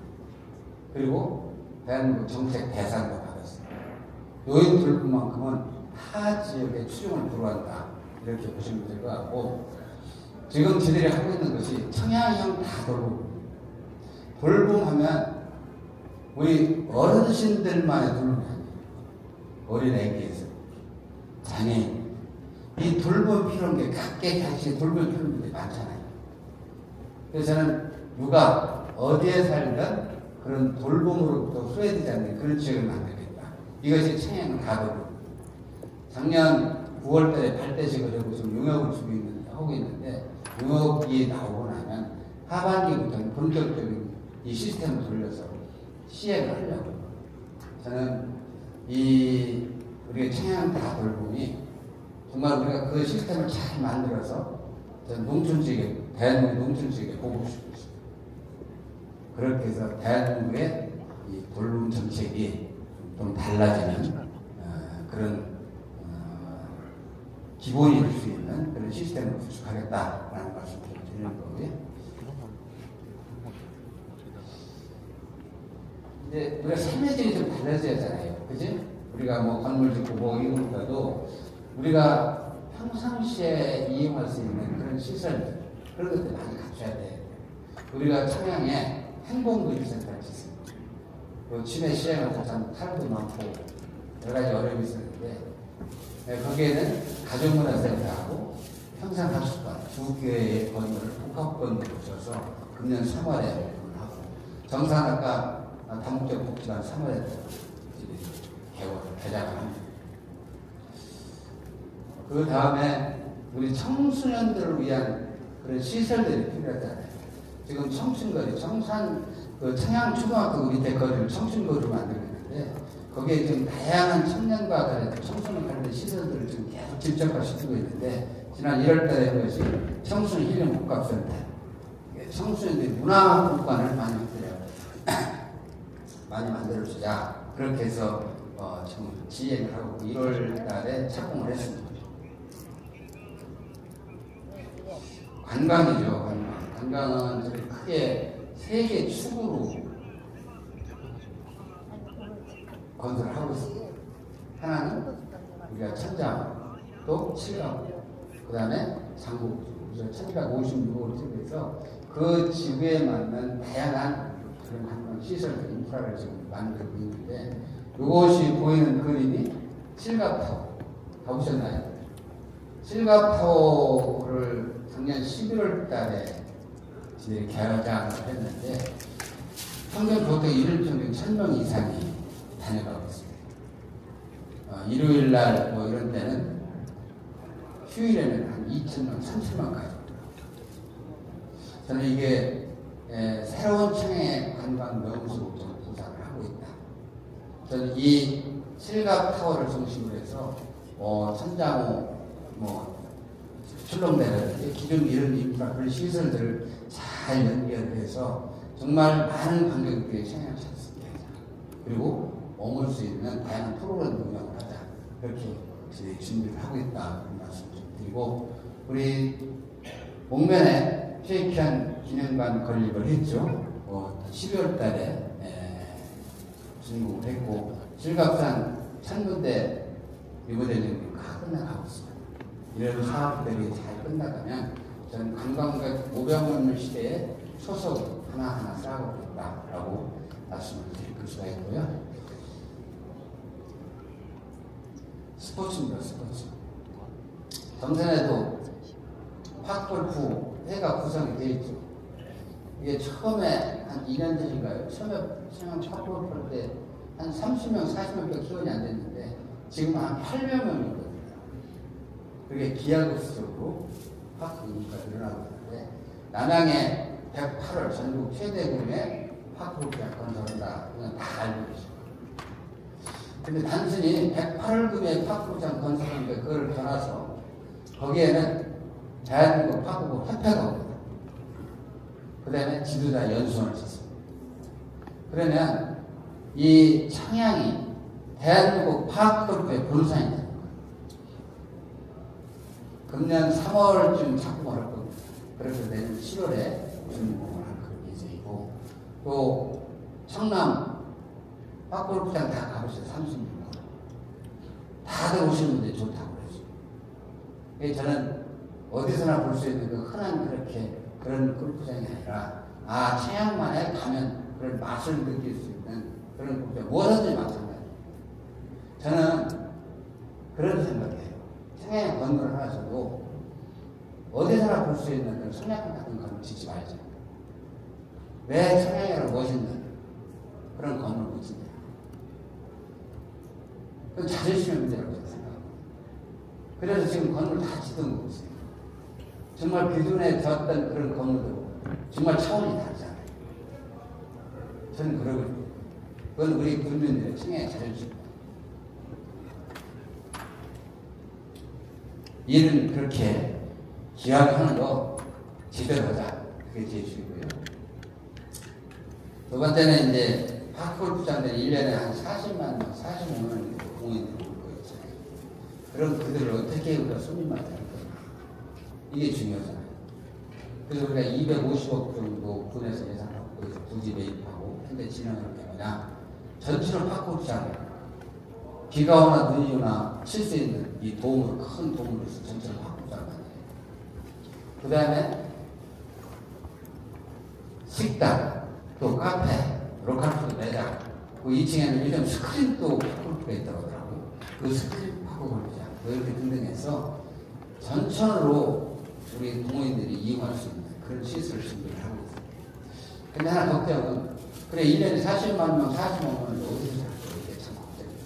그리고 대한민국 정책 대상도 받았습니다. 노인 돌봄만큼은 타 지역에 추종을 들어간다. 이렇게 보시면 될 것 같고, 지금 저들이 하고 있는 것이 청양형 다돌봄. 돌봄하면 우리 어르신들만의 돌봄이 아니에요. 어린 애기에서 장애인, 이 돌봄 필요한 게 각계 다시 돌봄 필요한 게 많잖아요. 그래서 저는 누가 어디에 살든 그런 돌봄으로부터 소외되지 않는 그런 지역을 만들겠다. 이것이 청양 다돌봄. 작년 9월달에 발대식을 하고 지금 용역을 하고 있는데, 용역이 나오고 나면 하반기부터는 본격적인 이 시스템을 돌려서 시행을 하려고. 저는 우리 청양 다돌봄이 정말 우리가 그 시스템을 잘 만들어서 저는 농촌 지역에, 대한민국 농촌 지역에 보고 싶고 있습니다. 그렇게 해서 대한민국의 이 돌봄 정책이 좀 달라지는 그런 기본이 될 수 있는 그런 시스템을 구축하겠다라는 말씀을 드리는 거고요. 이제 우리가 삶의 질이 좀 달라져야 하잖아요. 그지? 우리가 뭐 건물 짓고 뭐 이런 것보다도 우리가 평상시에 이용할 수 있는 그런 시설, 그런 것들 많이 갖춰야 돼. 우리가 청양에 행복놀이센터를 짓습니다. 치매 시행하고 참 탈도 많고 여러 가지 어려움이 있었는데, 거기에는 가족문화센터하고 평산학습관 두 개의 건물을 복합건물로 줘서 금년 3월에 오픈을 하고, 정산학과 다목적 복지관 3월에 개장을 합니다. 그 다음에 우리 청소년들을 위한 그런 시설들이 필요하잖아요. 지금 청춘거리, 청양초등학교 밑에 거리를 청춘거리로 만들고 있는데, 거기에 지금 다양한 청년과 관련된 청소년 관련된 시설들을 지금 계속 집적화시키고 있는데, 지난 1월달에 한 것이 청소년 힐링 복합센터, 청소년들이 문화공간을 많이 만들어주자. 그렇게 해서 지금 지행을 하고 1월달에 착공을 했습니다. 관광이죠. 관광은 저희 크게 3개 축으로 건설을 하고 있습니다. 하나는 우리가 천장, 또 칠강, 그 다음에 장국, 1256호를 지구해서 그 지구에 맞는 다양한 그런 관광 시설들, 인프라를 지금 만들고 있는데, 이것이 보이는 그림이 칠갑타워. 가보셨나요? 칠갑타워를 작년 11월 달에 개장을 했는데, 평균 보통 일일 평균 1000명 이상이 다녀가고 있습니다. 일요일 날 뭐 이런 때는 휴일에는 한 2000명, 3000명까지. 저는 이게 새로운 청양의 관광 명소로 부상을 하고 있다. 저는 이 칠갑타워를 중심으로 해서 천장호, 출렁대라든지 기존 이런 인프라 그런 시설들을 잘 연결해서 정말 많은 관객들이 청양을 찾습니다. 그리고 머물 수 있는 다양한 프로그램 운영을 하자. 이렇게 준비를 하고 있다. 그런 말씀 좀 드리고, 우리 목면에 쉐이키한 기념관 건립을 했죠. 12월 달에 준공을 했고, 실갑산 천문대 리모델링이 다 끝나가고 있습니다. 이런 사업들이 잘 끝나가면 저는 관광객 500만 시대에 초석 하나하나 쌓아가고 있다라고 말씀을 드릴 수가 있고요. 스포츠입니다. 스포츠. 정선에도 팍골프 회가 구성이 되어 있죠. 이게 처음에 한 2년 전인가요? 처음에 팍골프 할 때 한 30명, 40명밖에 키워이 안 됐는데 지금 한 800명이거든요. 그게 기하급수적으로 팍골프가 늘어나고 있는데, 남양에 108월 전국 최대 규모의 팍골프장 건설한다. 그냥 다 알고 계십니다. 근데 단순히 108금의 팍골프장 건설하는데 그걸 떠나서 거기에는 대한민국 팍골프 협회가 옵니다. 그 다음에 지도자 연수원을 짓습니다. 그러면 이 청양이 대한민국 팍골프의 본산이 되는 거예요. 금년 3월쯤 착공을 할 겁니다. 그래서 내년 7월에 준공을 할 예정이고, 또 청남 박골프장 다 가보세요. 36번. 다들 오시는 분들이 좋다고 그러죠. 그래서 저는 어디서나 볼 수 있는 그 흔한 그런 골프장이 아니라, 청양만에 가면 그런 맛을 느낄 수 있는 그런 골프장. 무엇이든지 마찬가지예요. 저는 그런 생각이에요. 청양에 건물을 하나 줘도 어디서나 볼 수 있는 그런 청량감 같은 건물 짓지 말죠. 왜 청양이라고 멋있는 그런 건물을 못 짓냐. 그건 자존심의 문제라고 생각합니다. 그래서 지금 건물 다 짓던 거 보세요. 정말 기존에 졌던 그런 건물도 정말 차원이 다르잖아요. 저는 그러거든요. 그건 우리 국민들의 청양의 자존심. 일은 그렇게 기하게 하는 거 제대로 하자. 그게 제 주의고요. 두 번째는 이제 파크골프장들이 1년에 한 40만 명, 45만 명 공인들이 올 거였잖아요. 그럼 그들을 어떻게 우리가 손님한테 할 거냐. 이게 중요하잖아요. 그래서 우리가 250억 정도 군에서 예산하고 거기서 부지 매입하고 현대 진행을 할 거냐. 전체로 파크골프장을 비가 오나 눈이 오나 칠 수 있는 이 도움을, 큰 도움을 해서 전체로 파크골프장을 만들어요. 그 다음에 식당, 또 카페, 로컬푸드 매장, 그 2층에는 요즘 스크린도 파크골프가 있다고 하더라고요. 그 스크린 파크골프장, 이렇게 등등해서 전천으로 우리 동호인들이 이용할 수 있는 그런 시설을 준비를 하고 있습니다. 근데 하나 걱정은, 그래, 1년에 40만 명, 45만 명을 어디서 살 수 있게 참 걱정이에요.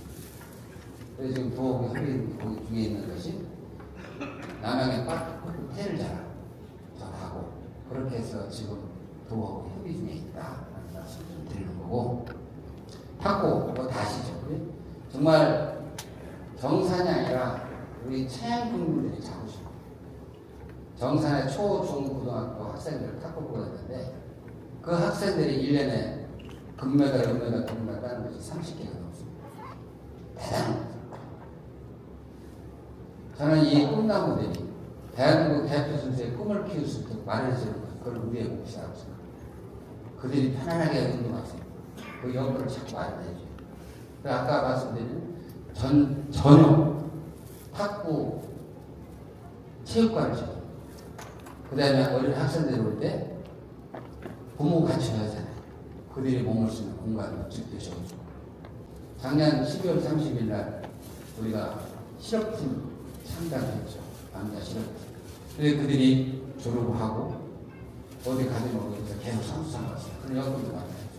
그래서 지금 도읍이 합의 거기 중에 있는 것이 남양의 호텔을 잘 하고, 그렇게 해서 지금 도읍이 협의 중에 있다라는 말씀을 좀 드리는 거고, 탁구 또 다시죠. 정말 정산이 아니라 우리 청양 국민들이 자고 싶어. 정산의 초, 중, 고등학교 학생들 탁구부가 있는데, 그 학생들이 1년에 금메달, 은메달, 금메달 따는 것이 30개가 넘습니다. 대단한 거죠. 저는 이 꿈나무들이 대한민국 대표 선수의 꿈을 키울 수 있도록 마련해주는 것, 그걸 우리의 몫이라고 생각합니다. 그들이 편안하게 운동하세요. 그 여건을 자꾸 마련해줘요. 아까 말씀드린 전용 탁구 체육관을 지어요. 그 다음에 어린 학생들이 올 때 부모가 같이 와야 하잖아요. 그들이 머물 수 있는 공간을 직접 지어주고. 작년 12월 30일 날 우리가 실업팀 창단했죠. 남자 실업팀. 그래서 그들이 졸업을 하고 어디 가든 어디서 계속 선수 삼았어요. 그런 여건도 만들어줘요.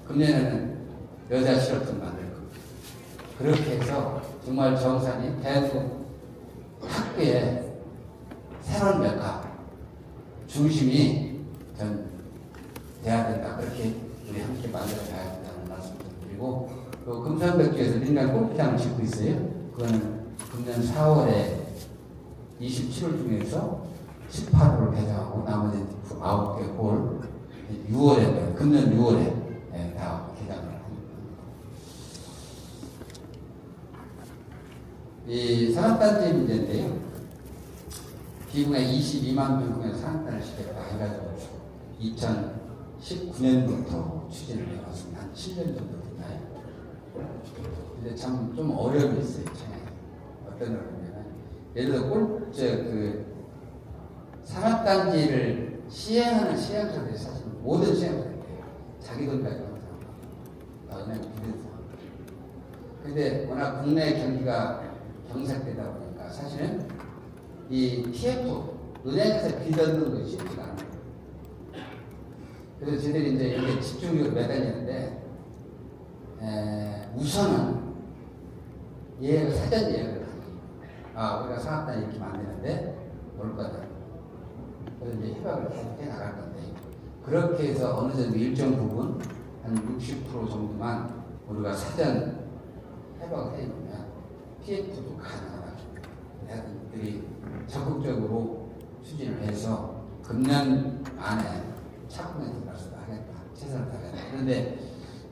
금년에는 여자 실업팀 만들 겁니다. 그렇게 해서 정말 정산이 대한민국 학교의 새로운 메카 중심이 전 돼야 된다. 그렇게 우리 함께 만들어가야 된다는 말씀 좀 드리고, 또 금산백주에서 민간 골프장을 짓고 있어요. 그거는 금년 4월에 27홀 중에서 18홀을 개장하고 나머지 9개 홀 6월에, 금년 6월에 다 개장을 합니다. 이 산업단지 문제인데요. 기금에 22만 평균의 산업단을 시켰다 해가지고 2019년부터 추진을 해왔습니다. 한 7년 정도 됐나요? 근데 참 좀 어려움이 있어요. 어떤 어려움이냐면, 예를 들어 산업단지를 시행하는 시행사들이 사실 모든 시행사들이에요. 자기 돈 가지고 항상 그냥 비대서. 근데 워낙 국내 경기가 경색되다 보니까 사실은 이 TF 은행에서 빚 얻는 것이 쉽지가 않아요. 그래서 저희들이 이제 이게 집중적으로 매달리는데, 우선은 사전 예약을 하고, 우리가 사업단 이렇게 만드는데 올 거다. 그래서 이제 협약을 계속 해 나갈 건데, 그렇게 해서 어느 정도 일정 부분 한 60% 정도만 우리가 사전 협약을 해 놓으면 PF도 가능하다. 대학들이 적극적으로 추진을 해서 금년 안에 착공에 들어갈 수 하겠다. 최선을 다하겠다. 그런데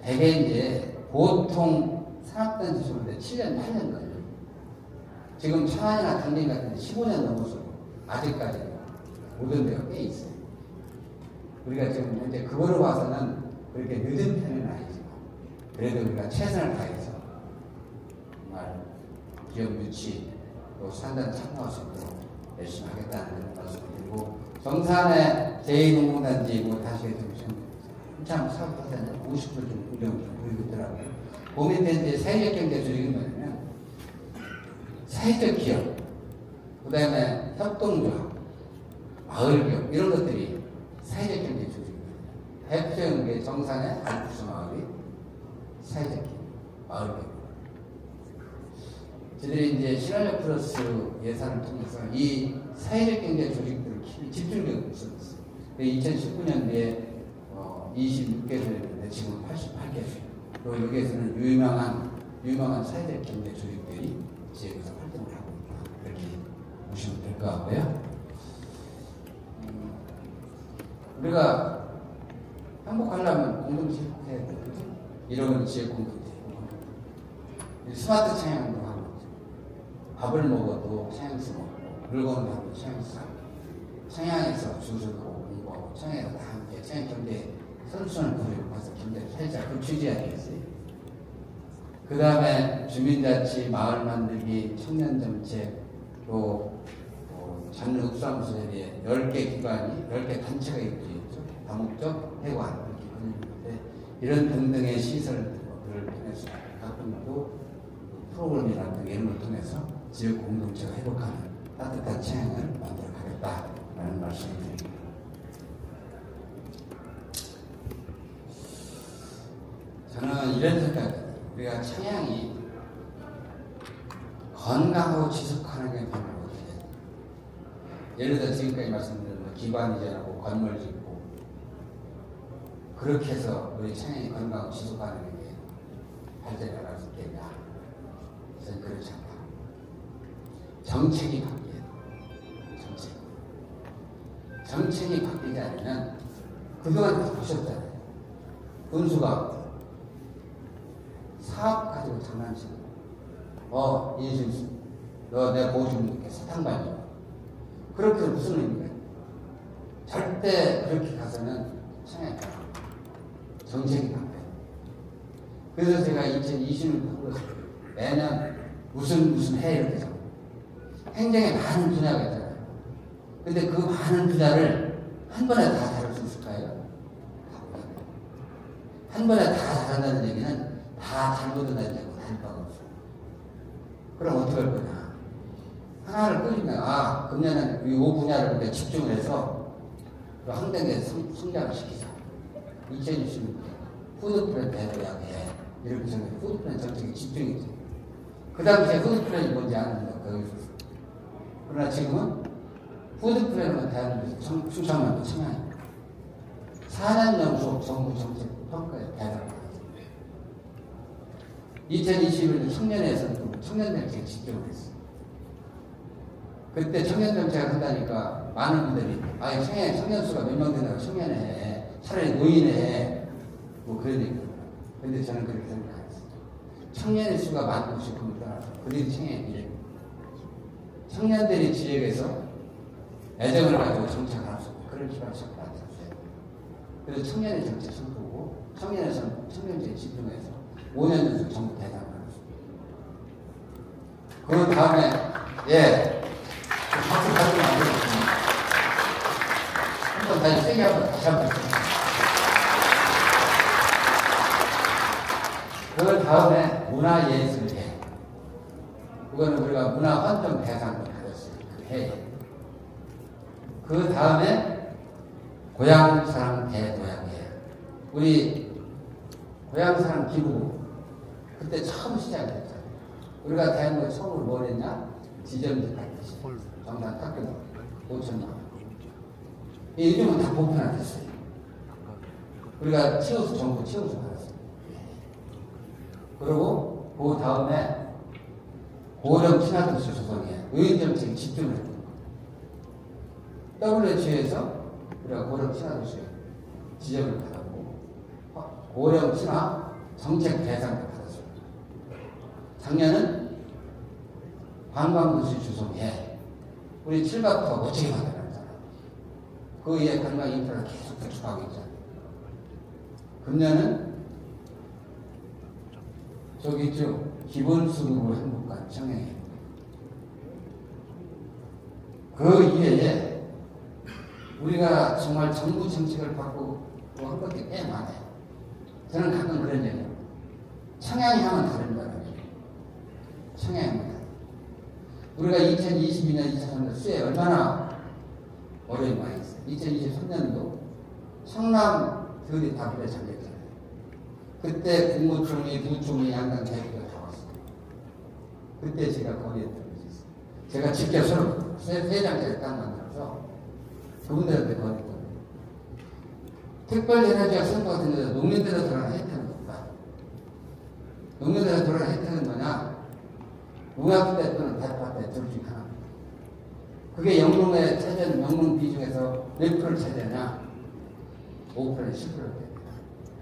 대개 이제 보통 산업단지 주는데 7년, 8년 걸려요. 지금 천안이나 당진 같은 데 15년 넘어서 아직까지 모든 데가 꽤 있어요. 우리가 지금 현재 그거로 봐서는 그렇게 늦은 편은 아니지만 그래도 우리가 최선을 다해서 정말 기업 유치 또 산단 참여할 수 있도록 열심히 하겠다는 말씀을 드리고 정산의 제2농공단지 뭐 다시 한참 사업하잖아요. 50% 좀 운영 좀 보이고 있더라고요. 고민된 이제 사회적 경제 조직이 뭐냐면 사회적 기업, 그 다음에 협동조합, 마을기업 이런 것들이 사회적 경제 조직입니다. 대표적인 게 정산의 알프스 마을이 사회적 기업, 마을기업. 저희들이 이제 신한력 플러스 예산을 통해서 이 사회적 경제 조직들을 집중적으로 있었어요. 2019년도에 26개소였는데 지금 88개소. 또 여기에서는 유명한 사회적 경제 조직들이 지역에서 활동을 하고 있다. 이렇게 보시면 될 것 같고요. 우리가 행복하려면 공동체 행복해야 되거든요. 이런 지역 공동체. 스마트 창양도 하고 밥을 먹어도 창양에서 먹고 물건을 하고 창양에서 사고 창양에서 주소도 공부하고 창양에서 다 함께 창양 경제 선순환을 부리고 가서 경제를 살자 그 취지 아니겠어요? 그 다음에 주민자치, 마을 만들기, 청년정책, 또 장르읍사무소 자리에 10개 기관이 10개 단체가 있죠. 다목적 해관 이렇게 걸리는데 이런 등등의 시설들을 통해서 가끔도 프로그램이라든가 이런 걸 통해서 지역 공동체가 회복하는 따뜻한 창양을 만들어 가겠다라는 말씀을 드립니다. 저는 이런 생각입니다. 우리가 창양이 건강하고 지속하는 게 바로 어떻게 예를 들어 지금까지 말씀드린 기반 이전하고 건물 짓고 그렇게 해서 우리 창양이 건강하고 지속하는 게 발전해 나갈 수 있겠냐? 저는 그렇지 않다. 정책이 바뀌어야 돼. 정책이 바뀌지 않으면 그동안 다 보셨잖아요. 군수가 사업 가지고 장난치고 인신수 너 내가 보여주는 게 사탕반이야. 그렇게 무슨 의미가 절대 그렇게 가서는 창양이 정책이 바뀌어요. 그래서 제가 2020년 매년 무슨 해 이렇게 잡고 행정에 많은 분야가 있잖아요. 근데 그 많은 분야를 한 번에 다 다룰 수 있을까요? 한 번에 다 잘한다는 얘기는 다 잘못한다는 얘기고 다를 바가 없어. 그럼 어떻게 할 거냐? 하나를 끊으면 금년은 이 5분야를 집중을 해서 한 단계 성장을 시키자. 2020년 푸드플랜 대도약에 이렇게 생각해. 푸드플랜 정책에 집중이지. 그 당시에 푸드플랜이 뭔지 아는데 거기서. 그러나 지금은 푸드플랜은 대한민국 충청남도 청양입니다. 4년 연속 정부 정책 평가에 대단합니다. 2021년 청년에서는 청년 정책에 집중을 했어요. 그때 청년 정책을 한다니까 많은 분들이 청년 수가 몇 명 된다고 청년에 차라리 노인에 뭐 그런 얘기를 해요. 근데 저는 그렇게 생각 안 했어요. 청년의 수가 많고 싶으면 떠나서 그들이 청년의 미래입니다. 청년들이 지역에서 애정을 가지고 정책을 할 수 있고 그런 기반을 잡고 만들었어요. 그래서 청년의 정책 선포고 청년에서는 청년제에 집중해서 5년 연속 정부 대상을 하셨습니다. 그 다음에 박수 받으면 안 되겠습니다. 한번 다시 세게 한번 다시 한번 그 다음에 문화예술회. 그거는 우리가 문화환경 대상을 받았어요. 그 해에. 그 다음에 고향사랑 대도약회. 우리 고향사랑 기부 그때 처음 시작했잖아요. 우리가 대한민국 처음으로 뭘 했냐? 지점제 닦듯이 정당 닦여서 5천만 원. 요즘은 다 보편화됐어요. 우리가 정부 치우수 받았어요. 그리고 그 다음에 고령 친화도시 조성에 의인정책에 집중을 했던 거예요. WHO에서 우리가 고령 친화도시 지적을 받았고 고령 친화 정책 대상을 받았어요. 작년은 관광도시 조성에 우리 7박부터 멋지게 만들었잖아요. 그 위에 관광 인프라를 계속 구축하고 있잖아요. 금년은 저기 있죠. 기본수급으로 행복한 청년이. 그 이외에 우리가 정말 정부 정책을 바꾸고 한 것들이 꽤 많아요. 저는 가끔 그런 얘기해요. 청양이 하면 다른 거라고. 청양이 하면 다른. 우리가 2022년, 2023년 수해 얼마나 어려움이 많이 있어요. 2023년도 성남 들이 다 불에 잠겼잖아요. 그때 국무총리, 부총리, 양당 대표가 다 왔어요. 그때 제가 거기에 들어있었어요. 제가 직접 서로 세 장짜리 딱 만들어서 그분들한테 거였거든요. 특별재난지역 선거 같은 데서 농민들에 들어가는 혜택은 없다. 농민들에 들어가는 혜택은 뭐냐? 농약대 또는 대파 때 둘 중에 하나입니다. 그게 영농의 차지하는 영농 비중에서 몇 프로를 차지하냐? 5%, 10%를 됩니다.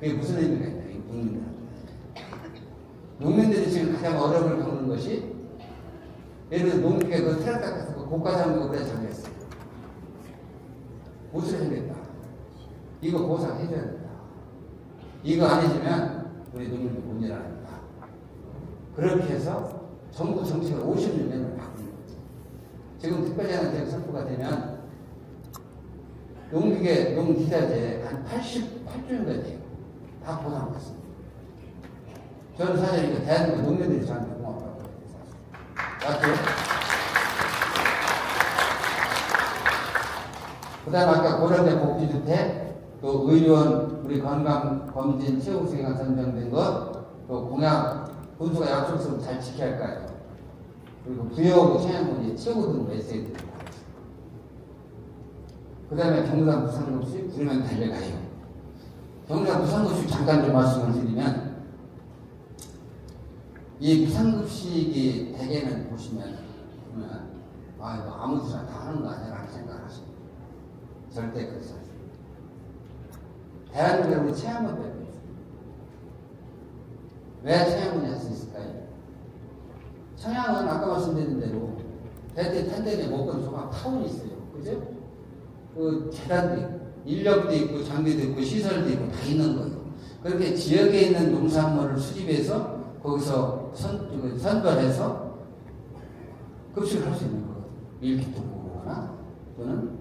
그게 무슨 의미가 있냐? 농민들한테. 농민들이 지금 가장 어려움을 겪는 것이 예를 들어 농기계 그 트럭 닦아서 그 고가 장비가 오래 잠겼어요. 못을 생겼다. 이거 보상해줘야 된다. 이거 안 해주면 우리 농민들 못 일어납니다. 그렇게 해서 정부 정책을 50년을 바꾼 거죠. 지금 특별재난지역 선포가 되면 농기계, 농기자재 한 88조인가 돼요. 다 보상받습니다. 저는 사실 이거 대한민국 농민들이 저한테 고맙다고 해요. 맞죠? 그 다음 아까 고령자 복지주택, 또 의료원, 우리 건강검진 최우수기관 선정된 것, 또 공약, 군수가 약속서를 잘 지켜야 할 거예요. 그리고 부여하고 청양군이 최고 등으로 했어야 됩니다. 그 다음에 경상 무상급식 부르면 달려가요. 경상 무상급식 잠깐 좀 말씀을 드리면, 이 무상급식이 대개는 보시면, 이거 아무 데나 다 하는 거 아니야라는 생각을 하십니다. 절대 그렇지 않습니다. 대한민국에 체험을 배우고 있습니다. 왜 체험을 할 수 있을까요? 청양은 아까 말씀드린 대로 대대 탄대에 목건 조각 타운이 있어요. 그죠? 그 재단도 있고, 인력도 있고, 장비도 있고, 시설도 있고, 다 있는 거예요. 그렇게 지역에 있는 농산물을 수집해서 거기서 선별해서 급식을 할 수 있는 거거든요. 밀키트 공부거나 또는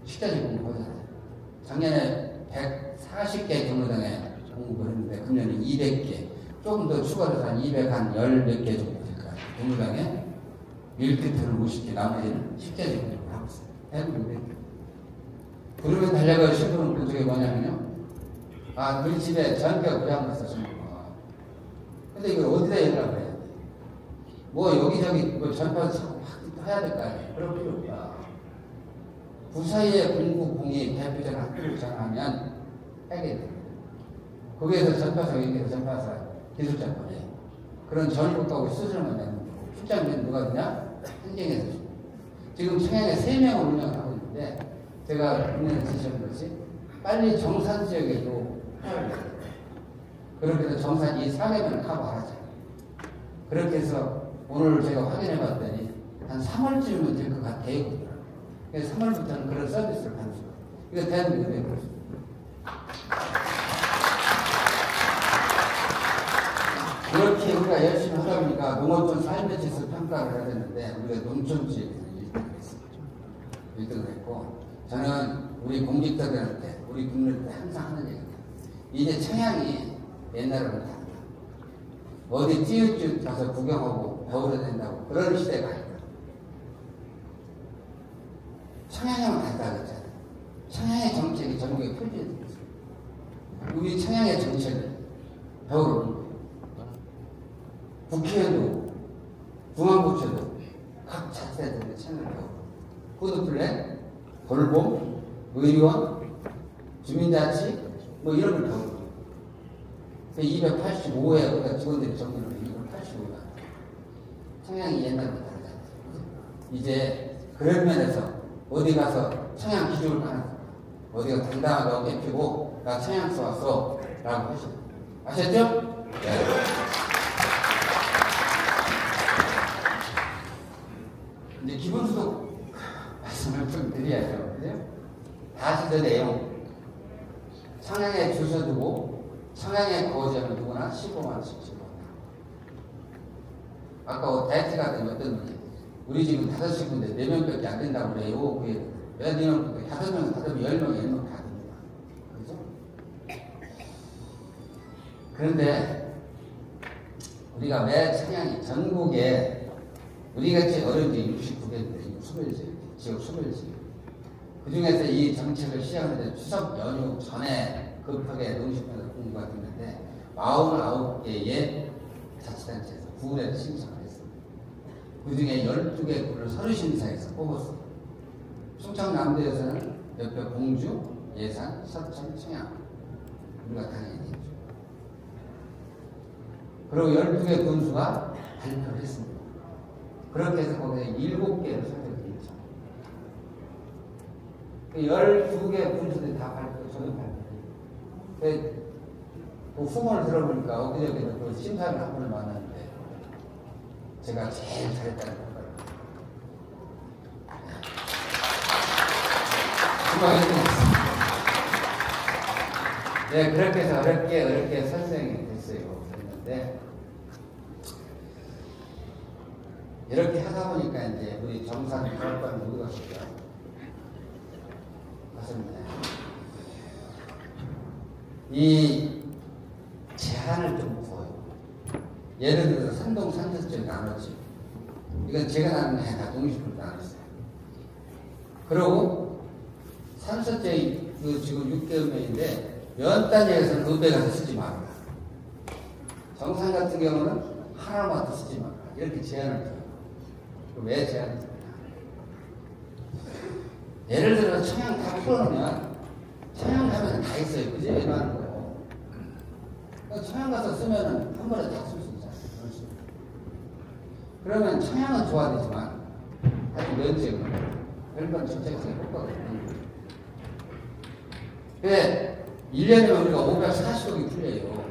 식자재 공부하잖아요. 작년에 140개 경로당에 공부를 했는데 금년에 200개, 조금 더 추가해서 한 210몇 개 정도 될 것 같아요. 경로당에 밀키트를 50개, 나머지는 식자재 공부를 하고 있어요. 대부분 그러면 달려갈 싶은 그쪽에 뭐냐면요. 우리 집에 전기가 고장났어, 전기가. 근데 이걸 어디다 연락을 해야 돼? 뭐 여기저기 뭐 전파를 자꾸 확 해야 될 거 아니에요? 그럴 필요 없다. 부사의 공구공이 대표적 학교를 정하면 하게 됩니다. 거기에서 전파사, 여기에서 전파사, 기술자 보내요. 그런 전국하고 수술만 내는 거고, 출장비는 누가 되냐? 행정에서 줍니다. 지금 청양에 3명을 운영을 하고 있는데, 제가 국내에 지시한 것이 빨리 정산 지역에도 하라고 해요. 그렇게 해서 정산 이 4개면을 커버하자. 그렇게 해서 오늘 제가 확인해 봤더니 한 3월쯤이면 될 것 같아요. 그래서 3월부터는 그런 서비스를 하는 거예요. 이거 대한민국에 그렇습니다. 그렇게 우리가 열심히 하다 보니까 농어촌 삶의 질서 평가를 해야 되는데 우리가 농촌지역에서 1등을 했습니다. 1등을 했고 저는 우리 공직자들한테 우리 국민한테 항상 하는 얘기입니다. 이제 청양이 옛날하고는 다르다. 어디 찌읒찌읒 가서 구경하고 배우려 된다고 그런 시대가 아니다. 청양하면 다르다 그랬잖아요. 청양의 정책이 전국에 표준이 되어 있습니다. 우리 청양의 정책을 배우러 오는 거예요. 국회의원도 중앙부처도 각 자체들의 책을 배우고 푸드플랜, 돌봄, 의료원, 주민자치 뭐 이런 걸 배우는 거예요. 285회 우리가 직원들이 정리를 해요. 285가 청양이 옛날보다 다르잖아요. 이제 그런 면에서 어디 가서 청양 기준을 가는 거예요. 어디가 당당하게 어깨 펴고 나 청양서 왔어 라고 하시죠. 아셨죠? 네. 이제 기본소득 말씀을 좀 드려야죠. 그죠? 다시 더 내용. 청양 아까 다이어트 같은 어떤 분이 우리 지금 5식구인데 4명밖에 안 된다고 그래요. 그게 왜 4명, 5명, 10명 다 됩니다. 그죠? 그런데 우리가 매 청양이 전국에 우리같이 어려운 게 69개인데, 21지, 지역 21지. 그 중에서 이 정책을 시작하는데 추석 연휴 전에 급하게 농식품에서 공부가 됐는데 49개의 자치단체에서 구례를 신청을 했습니다. 그 중에 12개 구를 서류심사에서 뽑았습니다. 충청남도에서는 옆에 공주, 예산, 서천, 청양 우리가 당연히 했죠. 그리고 12개 군수가 발표를 했습니다. 그렇게 해서 거기에 7개를 선택했죠. 그 12개 군수들이 다 발표, 저도 발표해요. 그 후문을 들어보니까 엊그저께도 그 심사를 한 분을 만났는데 제가 제일 잘했다는 평가를 정말 했습니다. 네, 그렇게 해서 어렵게 선생이 됐어요. 됐는데 이렇게 하다 보니까 이제 우리 정산 교육관 누구가 있을까? 맞습니다. 이 제한을 좀 둬요. 예를 들어서 산동 산서적 나누지. 이건 제가 나눈 게 아니라 동식으로 나눴어요. 그리고 산서적이 그 지금 6개월면인데 연단위에서는 의대 가서 쓰지 말아라. 정산 같은 경우는 하나만 더 쓰지 말아라. 이렇게 제한을 줘요. 왜 제한을 줘요? 예를 들어 청양 다 풀어놓으면 청양 가면 다 있어요. 그지? 일반하는 거예요. 청양 가서 쓰면은 한 번에 다 쓸 수 있잖아요. 그러면 청양은 좋아되지만 아주 면적은 별반 정책성이 효과가 없는 거예요. 근데 1년이면 우리가 540억이 풀려요.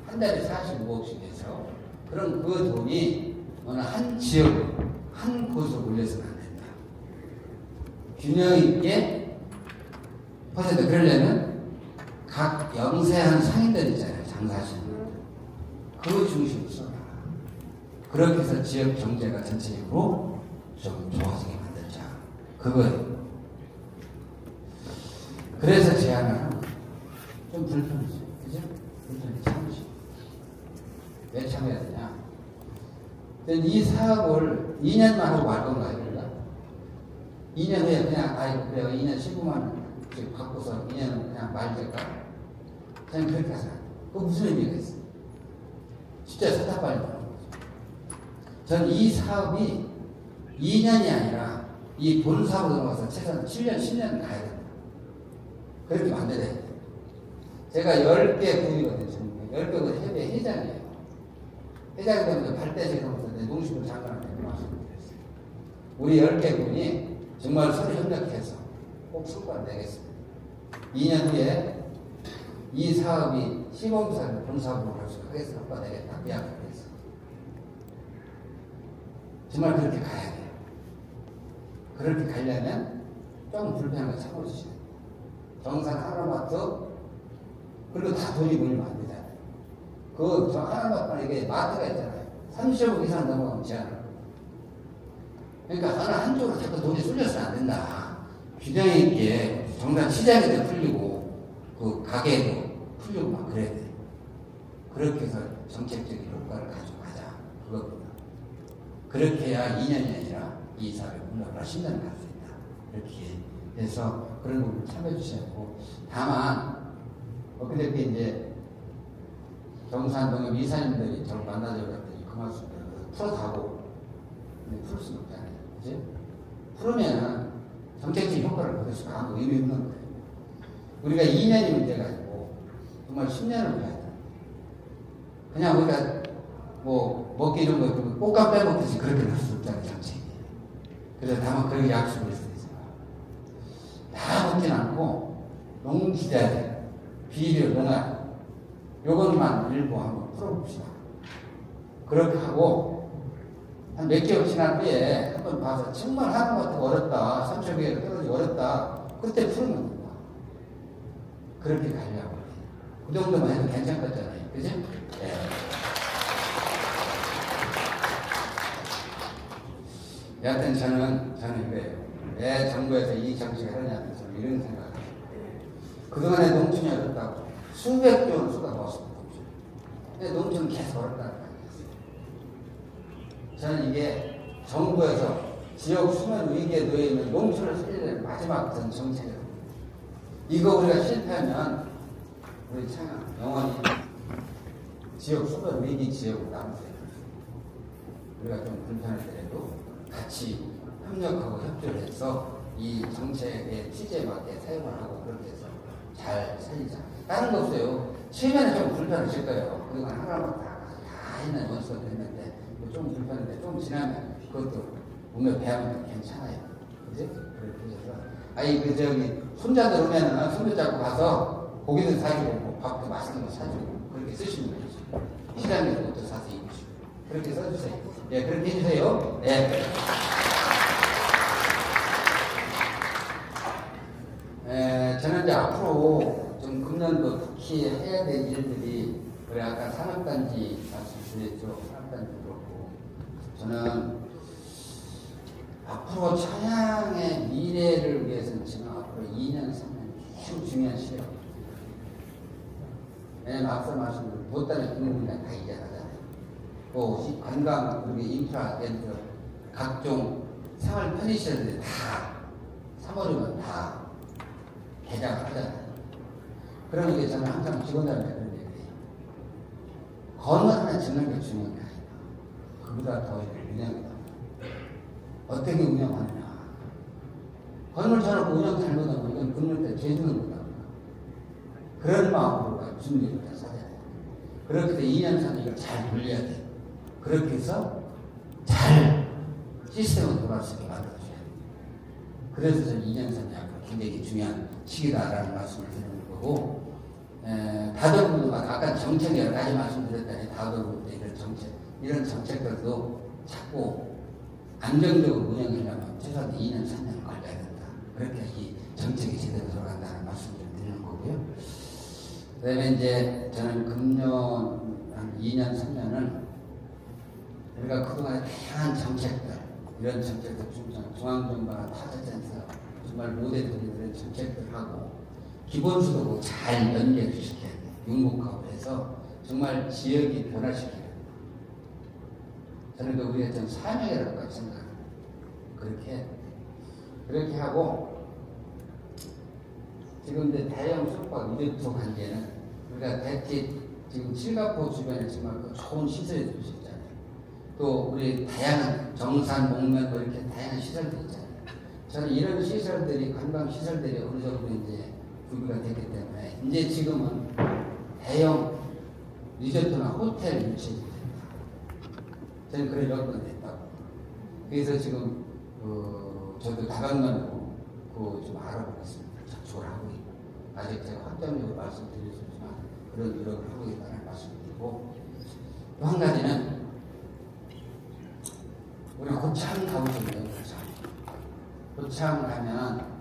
한 달에 45억씩 해서. 그럼 그 돈이 어느 한 지역, 한 곳으로 올려서는 안 된다. 균형 있게 퍼센트 그러려면 각 영세한 상인들 있잖아요. 장사하시는 분들. 그 중심으로 써라. 그렇게 해서 지역 경제가 전체적으로 좀 좋아지게 만들자. 그거예요. 그래서 제안을 하는 거예요. 좀 불편하죠. 그죠? 불편해 참으시. 왜 참아야 되냐? 이 사업을 2년만 하고 말 건가요, 우리가? 2년 후에 그냥, 아이고, 그래요. 2년 15만 원 지금 갖고서 2년은 그냥 말될까? 저는 그렇게 하지 않아요. 그 무슨 의미가 있어요? 진짜 사다빨리 하는 거죠. 전 이 사업이 2년이 아니라 이 본사업으로 들어가서 최소한 7년, 10년 가야 됩니다. 그렇게 만들어야 돼요. 제가 10개 부위거든요. 10개 그 협의 회장이에요. 회장이 되면 발대식하면서 농식물 장관한테 말씀드렸어요. 우리 10개 분이 정말 서로 협력해서 꼭 성과를 내겠습니다. 2년 후에 이 사업이 시범사업을 본사업으로 갈 수 있게 해서 성과 내겠다. 그 약속을 했어요. 정말 그렇게 가야 돼요. 그렇게 가려면 좀 불편한 거 참아주시면 돼요. 정산 하나마트 그리고 다 돈이 몰리면 안 되잖아요. 저 하나마트만 이게 마트가 있잖아요. 30억 이상 넘어가면 제한을. 그러니까 어느 한쪽으로 자꾸 돈이 쏠려서는 안 된다. 균형 있게 정상 시장에도 풀리고 그 가게에도 풀리고 막 그래야 돼. 그렇게 해서 정책적인 효과를 가져가자. 그것보다. 그렇게 해야 2년이 아니라 이 사업에 물러가 10년을 갈 수 있다. 이렇게 해서 그런 부분을 참여해 주셔야 하고 다만 그저께 이제 경산동의 이사님들이 저를 만나자고 했더니 그 말씀을 풀어가고 근데 풀 수는 없잖아요. 그치? 풀으면 정책적 효과를 받을 수가 아무 의미 없는 거예요. 우리가 2년이 문제가 아니고 정말 10년을 봐야 돼. 그냥 우리가 뭐 먹기 이런 거 꽃감 빼먹듯이 그렇게 할 수 없잖아요. 정책이. 그래서 다만 그렇게 약속을 했어요. 다 먹진 않고 농기자재, 비료, 농약 요것만 일부 한번 풀어봅시다. 그렇게 하고 한 몇 개월 지난 후에 한번 봐서 정말 하는 것도 어렵다. 3,000개가 떨어지기 어렵다. 그때 풀면 된다. 그렇게 가려고. 그 정도만 해도 괜찮겠잖아요. 그지? 네. 여하튼 저는 이거예요. 왜 정부에서 이 정책을 하냐면 저는 이런 생각을 해요. 그동안에 농촌이 어렵다고 수백 조를 쏟아부었습니다. 근데 농촌은 계속 어렵다는 거예요. 저는 이게 정부에서 지역 수면 위기에 놓여 있는 농촌을 살리는 마지막 전 정책이에요. 이거 우리가 실패하면 우리 창양 영원히 지역 수면 위기 지역으로 남으세요. 우리가 좀 불편하더라도 같이 협력하고 협조를 해서 이 정책의 취지에 맞게 사용을 하고 그렇게 해서 잘 살리자. 다른 거 없어요. 최근에 좀 불편하실 거예요. 그동안 하나만 다 했는 원수가 됐는데 좀 불편한데 좀 지나면 그것도 몸에 배하면 괜찮아요. 그지? 그렇게 해서 손자들 오면은 손주 잡고 가서 고기도 사주고 밥도 맛있는 거 사주고 그렇게 쓰시면 되죠. 시장에서 옷도 사서 입으시고 그렇게 써주세요. 예, 그렇게 해주세요. 예. 저는 이제 앞으로 좀 금년도 특히 해야 될 일들이 우리 아까 산업단지 말씀드렸죠. 산업단지 그렇고 저는 앞으로 청양의 미래를 위해서는 지금 앞으로 2년, 3년 매우 중요한 시기입니다. 왜냐면 앞서 말씀드린 보따리 국민이나 다 이해하잖아요. 또 관광, 우리 인프라, 각종 생활 편의시설들이 다 3월이면 다 개장을 하잖아요. 그러면 이게 저는 항상 직원들한테 그런 얘기를 해요. 건물 하나 짓는 게 중요한 게 아니다. 그보다 더 운영이다. 어떻게 운영하느냐. 건물 쳐놓고 운영 잘못하면 이건 건물 때 죄주는 거다. 그런 마음으로 준비를 해서 해야 돼. 그렇게 해서 2년, 3년 이걸 잘 돌려야 돼. 그렇게 해서 잘 시스템을 돌아올 수 있게 만들어줘야 돼. 그래서 저는 2년, 3년 굉장히 중요한 시기다라는 말씀을 드리는 거고, 다도국도 아까 정책 여러 가지 말씀드렸다니 다도국도 이런 정책들도 자꾸 안정적으로 운영하려면 최소한 2년, 3년 걸려야 된다. 그렇게 이 정책이 제대로 돌아간다는 말씀을 드리는 거고요. 그 다음에 이제 저는 금년 한 2년, 3년은 우리가 그동안에 다양한 정책들, 이런 정책들 중앙정부나 타자센터 정말 모델들이 이런 정책들하고 기본소득을 잘 연계를 시켜야 돼요. 융복합을 해서 정말 지역이 변화시켜야 돼요. 저는 우리가 좀 사명이라고 생각합니다. 그렇게 하고 지금 이제 대형 숙박 이벤트 관계는 우리가 대체 지금 칠갑포 주변에 정말 좋은 시설이 있잖아요. 또 우리 다양한 정산, 목면 뭐 이렇게 다양한 시설들이 있잖아요. 저는 이런 시설들이 관광 시설들이 어느 정도 이제 구비가 됐기 때문에 이제 지금은 대형 리조트나 호텔 유치가 된다. 저는 그런 여건이 됐다고. 그래서 지금 저도 다방면으로 좀 알아보고 있습니다. 접촉을 하고 있고 아직 제가 확정적으로 말씀드릴 수 없지만 그런 노력을 하고 있다는 말씀드리고 또 한 가지는 우리 고창 가보셨나요? 고창 가면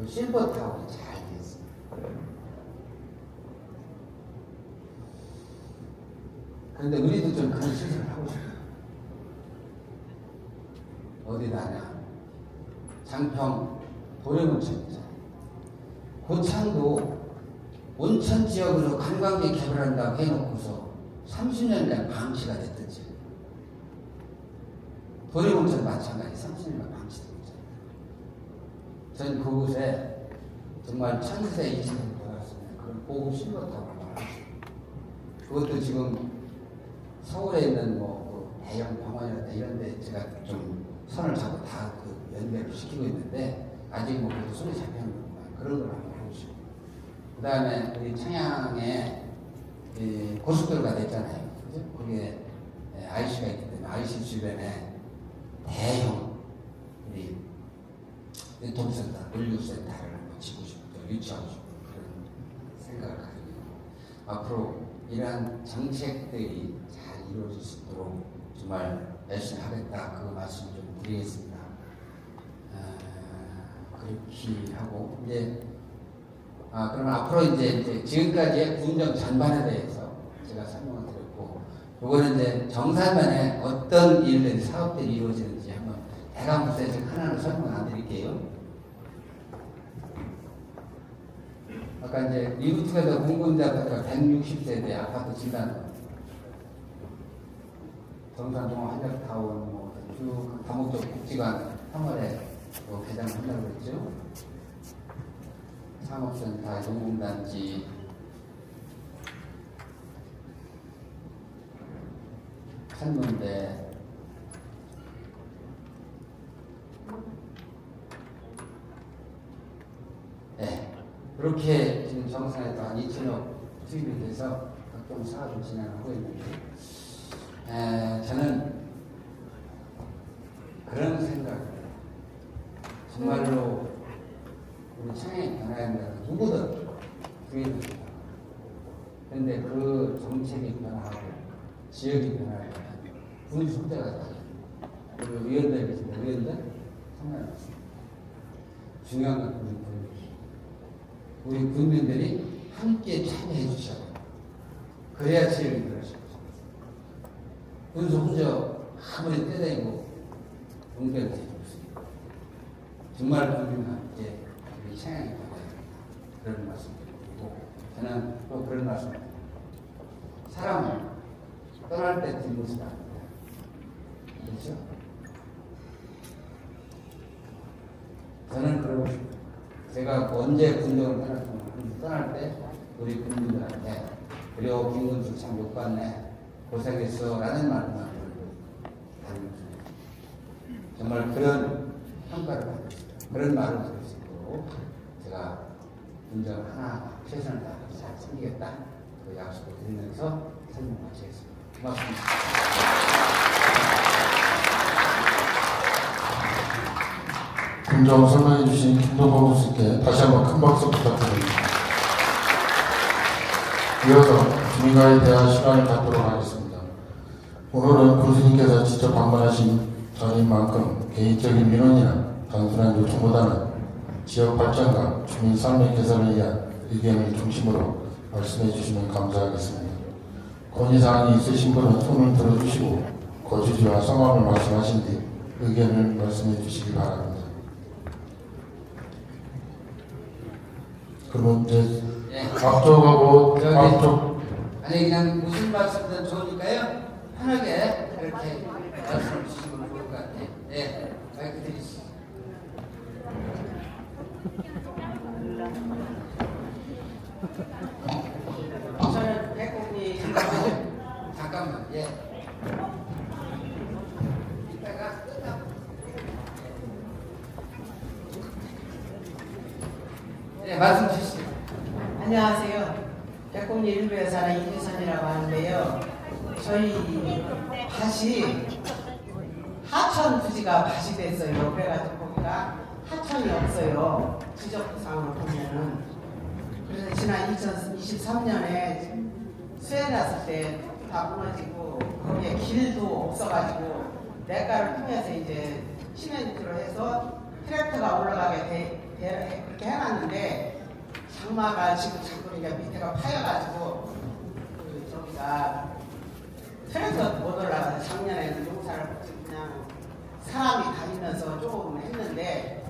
실버타운이 잘 되어 있습니다. 그런데 우리도 좀 그런 시설을 하고 싶어요. 어디다 하냐? 장평 도래문천이잖아요. 고창도 온천 지역으로 관광지 개발한다고 해놓고서 30년간 방치가 됐든지 도래문천 마찬가지 30년간 방치되고 있잖아요. 전 그곳에 정말 1000세 이상이 돌아왔으면 그런 고급 실버타워를 말합니다. 그것도 지금 서울에 있는 대형 병원이라든가 이런 데 제가 좀 선을 잡고 다 연결을 시키고 있는데 아직 그것도 손에 잡혀있는 것만 그런 걸 한번 하고 싶어요. 그 다음에 우리 청양에 고속도로가 됐잖아요. 그죠? 거기에 IC가 있기 때문에 IC 주변에 대형 우리 유통센터, 물류센터를 한번 짓고 싶고 유치하고 싶고 그런 생각을 가지고 있고 앞으로 이러한 정책들이 잘 이루어질 수 있도록 정말 열심히 하겠다 그 말씀을 좀 드리겠습니다. 그렇게 하고 이제 그럼 앞으로 이제 지금까지의 군정 전반에 대해서 제가 설명을 드렸고, 요거는 이제 정산만에 어떤 일들이 사업들이 이루어지는지 한번 대감부터 지금 하나는 설명 안 드릴게요. 아까 이제 리부트에서 공군대 아파트가 160세대 아파트 진단 정산동 한적타운 뭐쭉 다목적 복지관 3월에 개장을 한다고 그랬죠. 상업센터, 농공단지, 한문대, 네, 그렇게 지금 정상에도 한 2천억 투입이 돼서 각종 사업을 진행하고 있는데, 저는 그런 생각을 정말로 우리 창의 변화에 대해서 누구든 주의를 합니다. 그런데 그 정책이 변화하고 지역이 변화하고 군이 숙제가 다 그리고 위원들 계신데 위원들 상관없습니다. 중요한 건 우리 국민들이 함께 참여해 주셔야 돼요. 그래야 지역이 변할 수 있습니다. 군수 혼자 아무리 떼대고 용변을 해주고 있습니다. 정말 국민과 함께 우리 창양이 변화해야 그런 말씀 드리고 저는 또 그런 말씀 드립니다. 사람은 떠날 때 뒷모습이 아닙니다. 그렇죠? 저는 그러고 싶어요. 제가 언제 군정을 떠날 때 우리 국민들한테 그리고 김군수 참 욕받네 고생했어 라는 말만 정말 그런 평가를 받고 있습니다. 그런 말을 들을 수 있도록 제가 군정 하나 최선을 다해서 잘 챙기겠다 그 약속을 드리면서 설명 마치겠습니다. 고맙습니다. 군정 설명해 주신 김동건 교수께 다시 한번 큰 박수 부탁드립니다. 이어서 주민과의 대화 시간을 갖도록 하겠습니다. 오늘은 교수님께서 직접 방문하신 전인 만큼 개인적인 민원이나 단순한 요청보다는 지역 발전과 주민 삶의 개선을 위한 의견을 중심으로 말씀해 주시면 감사하겠습니다. 건의사항이 있으신 분은 손을 들어주시고 거주지와 성함을 말씀하신 뒤 의견을 말씀해 주시기 바랍니다. 그러면 이제 앞쪽하고 앞쪽 아니 그냥 무슨 말씀든 좋으니까요 편하게 이렇게 말씀을 주시면 좋을 것 같아요. 네, 마이크 드리시죠. 저는 백곡리 잠깐만, 예. 이따가 네, 말씀 주시죠. 안녕하세요. 백곡리 일부에 사는 이주선이라고 하는데요. 저희 밭이 하천 부지가 밭이 됐어요. 그래가지고 거기가 하천이 없어요. 지적부상으로 보면은. 그래서 지난 2023년에 수해 났을 때 다 무너지고 거기에 길도 없어가지고 냇가를 통해서 이제 시멘트로 해서 트랙터가 올라가게 그렇게 해놨는데 장마가 지금 자꾸 이제 밑에가 파여가지고 저기가 트랙터 못 올라가서 작년에는 농사를 그냥 사람이 다니면서 조금 했는데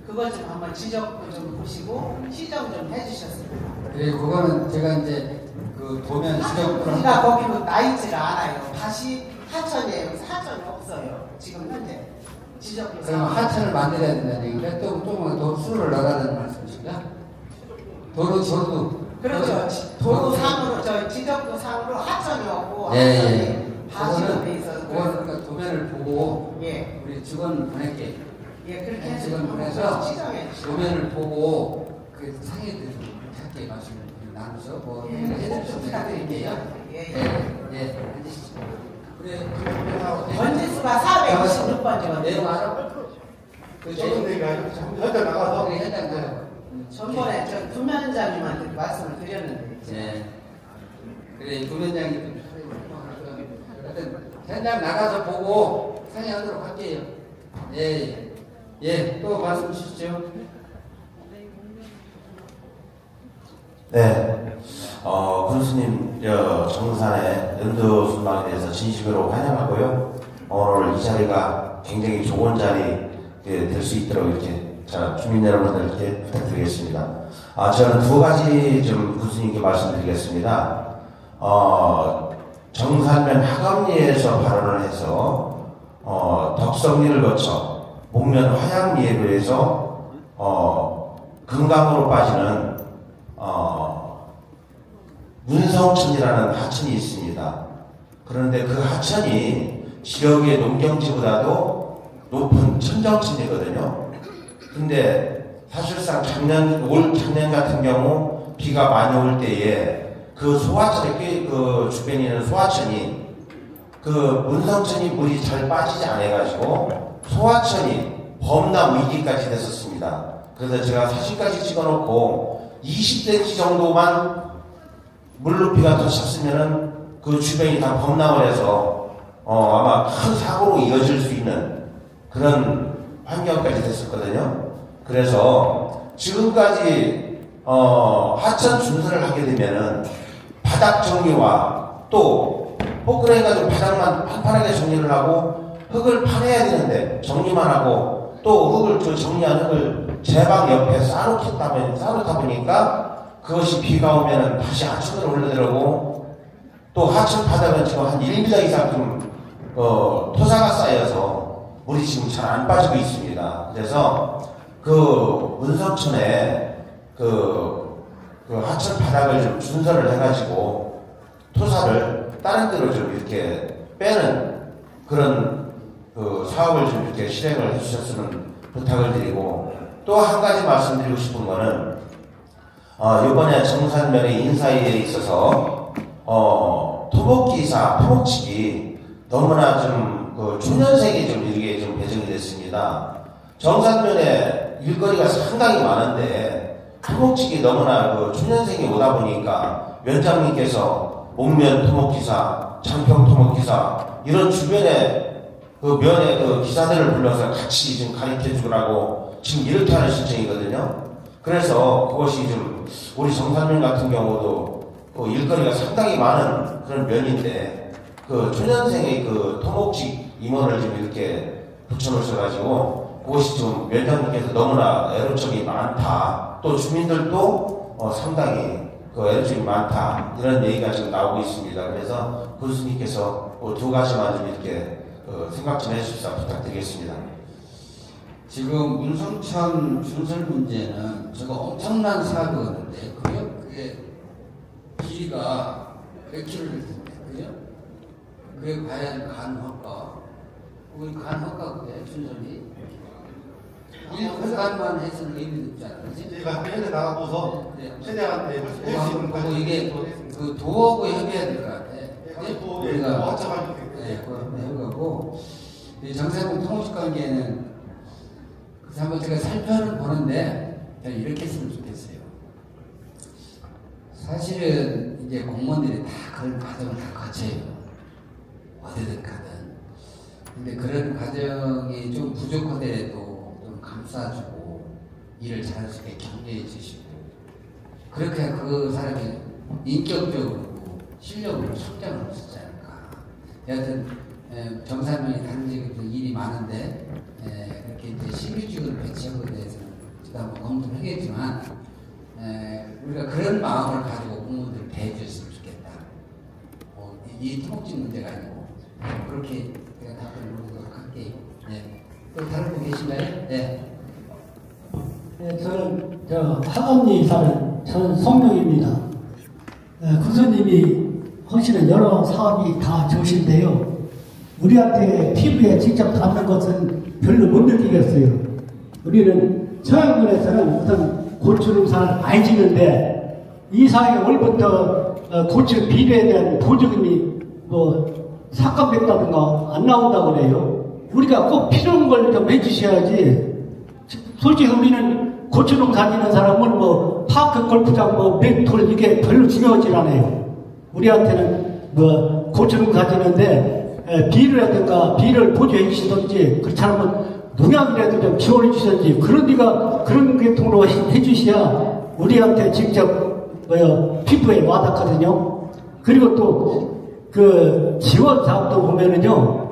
그것 좀 한번 지적도 좀 보시고 시정 좀 해주셨습니다. 네, 그거는 제가 이제 그 도면 시정으로 우리가 거기로 나 있지가 않아요. 밭이 하천이에요. 하천이 없어요. 지금 현재 지적도 그러면 하천을 만들어야 된다는 얘기인데 또 조금 더 수를 넣어라는 말씀이신가? 도로 그렇죠. 도로상으로 저 지적도 상으로 하천이 없고 예. 밭으로 돼 있어서 그거는 그러니까 도면을 보고 예. 우리 직원 보낼게. 예 그렇게 직원 해서 보내서 시정해 주시고 도면을 보고 그 상의들 함께 말씀을 나눠서 뭐 해드릴 수 부탁드릴게요. 예. 앉으시죠. 그래. 번지수가 426번이거든요. 내용 알아? 그 조금 현장 나가서 현장 가요. 전번에 저 부면장님한테 말씀을 드렸는데 네. 그래 부면장이 좀 하여튼 현장 나가서 보고 상의하도록 할게요. 예. 또 말씀 주시죠. 네, 군수님 정산의 연두 순방에 대해서 진심으로 환영하고요. 오늘 이 자리가 굉장히 좋은 자리 될 수 있도록 이렇게 주민 여러분들께 부탁드리겠습니다. 저는 두 가지 좀 군수님께 말씀드리겠습니다. 정산면 하감리에서 발언을 해서 덕성리를 거쳐 목면 화양리에 비해서 금강으로 빠지는 문성천이라는 하천이 있습니다. 그런데 그 하천이 지역의 농경지보다도 높은 천정천이거든요. 근데 사실상 올 작년 같은 경우 비가 많이 올 때에 그 소하천에 그 주변에 있는 소하천이 그 문성천이 물이 잘 빠지지 않아가지고 소하천이 범람 위기까지 됐었습니다. 그래서 제가 사진까지 찍어놓고 20cm 정도만 물높이가 더 찼으면은 그 주변이 다 범람을 해서 아마 큰 사고로 이어질 수 있는 그런 환경까지 됐었거든요. 그래서 지금까지 하천 준설을 하게 되면은 바닥 정리와 또 포크레인가지고 바닥만 판판하게 정리를 하고 흙을 파내야 되는데 정리만 하고 또 흙을 정리한 흙을 제방 옆에 쌓아놓다 보니까 그것이 비가 오면은 다시 하천으로 흘러들어오고 또 하천 바닥은 지금 한 1m 이상 좀 토사가 쌓여서 물이 지금 잘 안 빠지고 있습니다. 그래서 그 문성천에 그 하천 바닥을 좀 준설을 해가지고 토사를 다른 데로 좀 이렇게 빼는 그런 그 사업을 좀 이렇게 실행을 해주셨으면 부탁을 드리고 또 한 가지 말씀드리고 싶은 거는 이번에 정산면의 인사에 있어서 토목기사, 토목직이 너무나 좀 그 초년생이 좀 이게 좀 배정이 됐습니다. 정산면에 일거리가 상당히 많은데 토목직이 너무나 그 초년생이 오다 보니까 위원장님께서 목면 토목기사, 장평 토목기사 이런 주변에 그 면에 그 기사들을 불러서 같이 좀 가르쳐 주라고 지금 이렇게 하는 신청이거든요. 그래서 그것이 좀 우리 정산면 같은 경우도 그 일거리가 상당히 많은 그런 면인데 그 초년생의 그 토목직 임원을 좀 이렇게 붙여놓으셔가지고 그것이 좀 위원장님께서 너무나 애로점이 많다. 또 주민들도 상당히 그 애로점이 많다. 이런 얘기가 지금 나오고 있습니다. 그래서 군수님께서 두 가지만 좀 이렇게 생각 좀 해주십사 부탁드리겠습니다. 지금 문성천 준설 문제는 제가 엄청난 사고였는데 그게 길이가 100km 됐거든요. 그게 과연 간허가? 우리 간허가 그게 준설이? 간만 해서는 의미 없지 않나지? 제가 해외 나가고서 최대한테 할수 있는 그리고 이게 그 도하고 협의해야 될 것 같아. 우리가 합쳐가지고 해보고 정세공 통식 관계는 그래서 한번 제가 살펴는 보는데 이렇게 했으면 좋겠어요. 사실은 이제 공무원들이 다 그런 과정을 다 거쳐요. 어디든 가든. 근데 그런 과정이 좀 부족하더라도 좀 감싸주고 일을 잘할 수 있게 격려해 주시고 그렇게 그 사람이 인격적으로 실력으로 성장을 할 수 있지 않을까. 여하튼 정산면이 단지 일이 많은데 그렇게 이제 신규직을 배치한 것에 대해서는 한번 검토를 하겠지만 우리가 그런 마음을 가지고 공무원들을 대해줬으면 좋겠다. 이 토목직 문제가 아니고 그렇게 제가 답변을 드리도록 할게요. 네. 또 다른 분 계신가요? 네. 네, 저는 하감리 사는 저는 성명입니다. 군수님이 하시는 여러 사업이 다 좋으신데요. 우리한테 피부에 직접 닿는 것은 별로 못 느끼겠어요. 우리는 서양면에서는 우선 고추 농사를 많이 짓는데 이 사회 올부터 고추 비료에 대한 보조금이 삭감됐다든가 안 나온다고 그래요. 우리가 꼭 필요한 걸 좀 해주셔야지. 솔직히 우리는 고추 농사 짓는 사람은 파크 골프장 멘톨 이게 별로 중요하지 않아요. 우리한테는 고추 농사 짓는데 비료라든가 비료를 보조해 주시든지 그렇지 않으면 농약이라도 좀 지원해 주시든지 그런 데가 그런 계통으로 해주셔야 우리한테 직접 피부에 와닿거든요. 그리고 또 그 지원 사업도 보면은요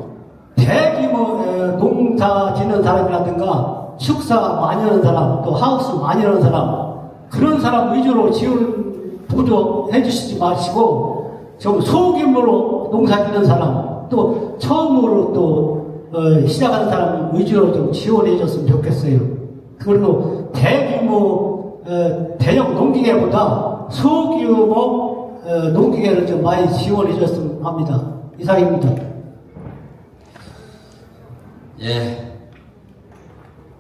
대규모 농사 짓는 사람이라든가 축사 많이 하는 사람, 또 하우스 많이 하는 사람, 그런 사람 위주로 지원 보조해 주시지 마시고 좀 소규모로 농사 짓는 사람, 또 처음으로 또 시작하는 사람 위주로 좀 지원해 줬으면 좋겠어요. 그리고 대규모 대형 농기계보다 소규모 농기계를 좀 많이 지원해 줬으면 합니다. 이상입니다. 예.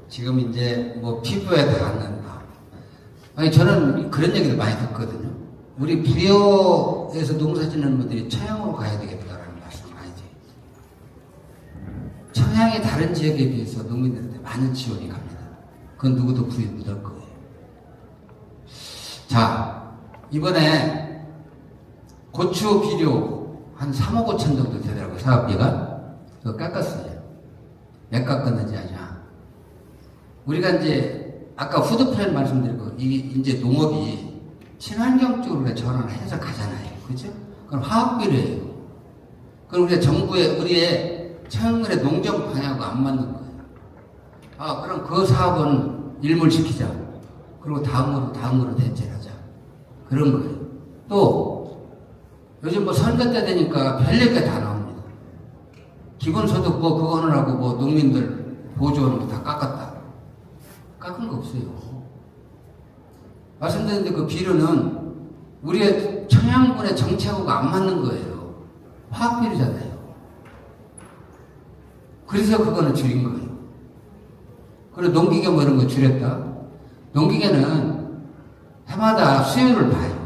지금 이제 뭐 피부에 닿는다. 아니 저는 그런 얘기를 많이 듣거든요. 우리 부여에서 농사 짓는 분들이 청양으로 가야 되겠다라는 말씀을 많이 드려요. 청양이 다른 지역에 비해서 농민들한테 많은 지원이 갑니다. 그건 누구도 부여 못할 거예요. 자, 이번에 고추 비료 한 3억 5천 정도 되더라고요. 사업비가. 그거 깎았어요. 왜 깎았는지 아냐? 우리가 이제 아까 푸드플랜 말씀드리고 이제 농업이 친환경 쪽으로 전환을 해서 가잖아요. 그죠? 그럼 화학비료예요. 그럼 우리가 정부의 우리의 청양군의 농정 방향하고 안 맞는 거예요. 아, 그럼 그 사업은 일몰시키자. 그리고 다음으로 대체를 하자. 그런 거예요. 또 요즘 뭐 선거 때 되니까 별 얘기가 다 나옵니다. 기본소득 뭐 그거 하느라고 뭐 농민들 보조하는 거 다 깎았다. 깎은 거 없어요. 말씀드렸는데 그 비료는 우리의 청양군의 정책하고 안 맞는 거예요. 화학비료잖아요. 그래서 그거는 줄인 거예요. 그리고 농기계 뭐 이런 거 줄였다. 농기계는 해마다 수요를 봐요.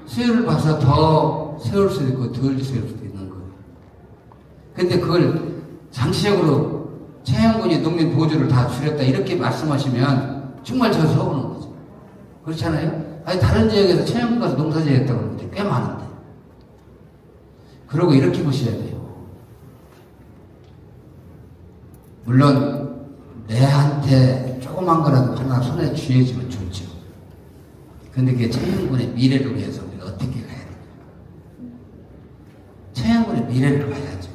수요를 봐서 더 세울 수도 있고 덜 세울 수도 있는 거예요. 근데 그걸 장시적으로 청양군이 농민 보조를 다 줄였다 이렇게 말씀하시면 정말 저 서운한 거죠. 그렇잖아요? 아니 다른 지역에서 청양군 가서 농사 지었다고 하는데 꽤 많은데. 그러고 이렇게 보셔야 돼요. 물론 내한테 조그만 거라도 하나 손에 쥐어지면 좋죠. 근데 그게 청양군의 미래를 위해서 우리가 어떻게 가야 되냐. 청양군의 미래를 봐야죠.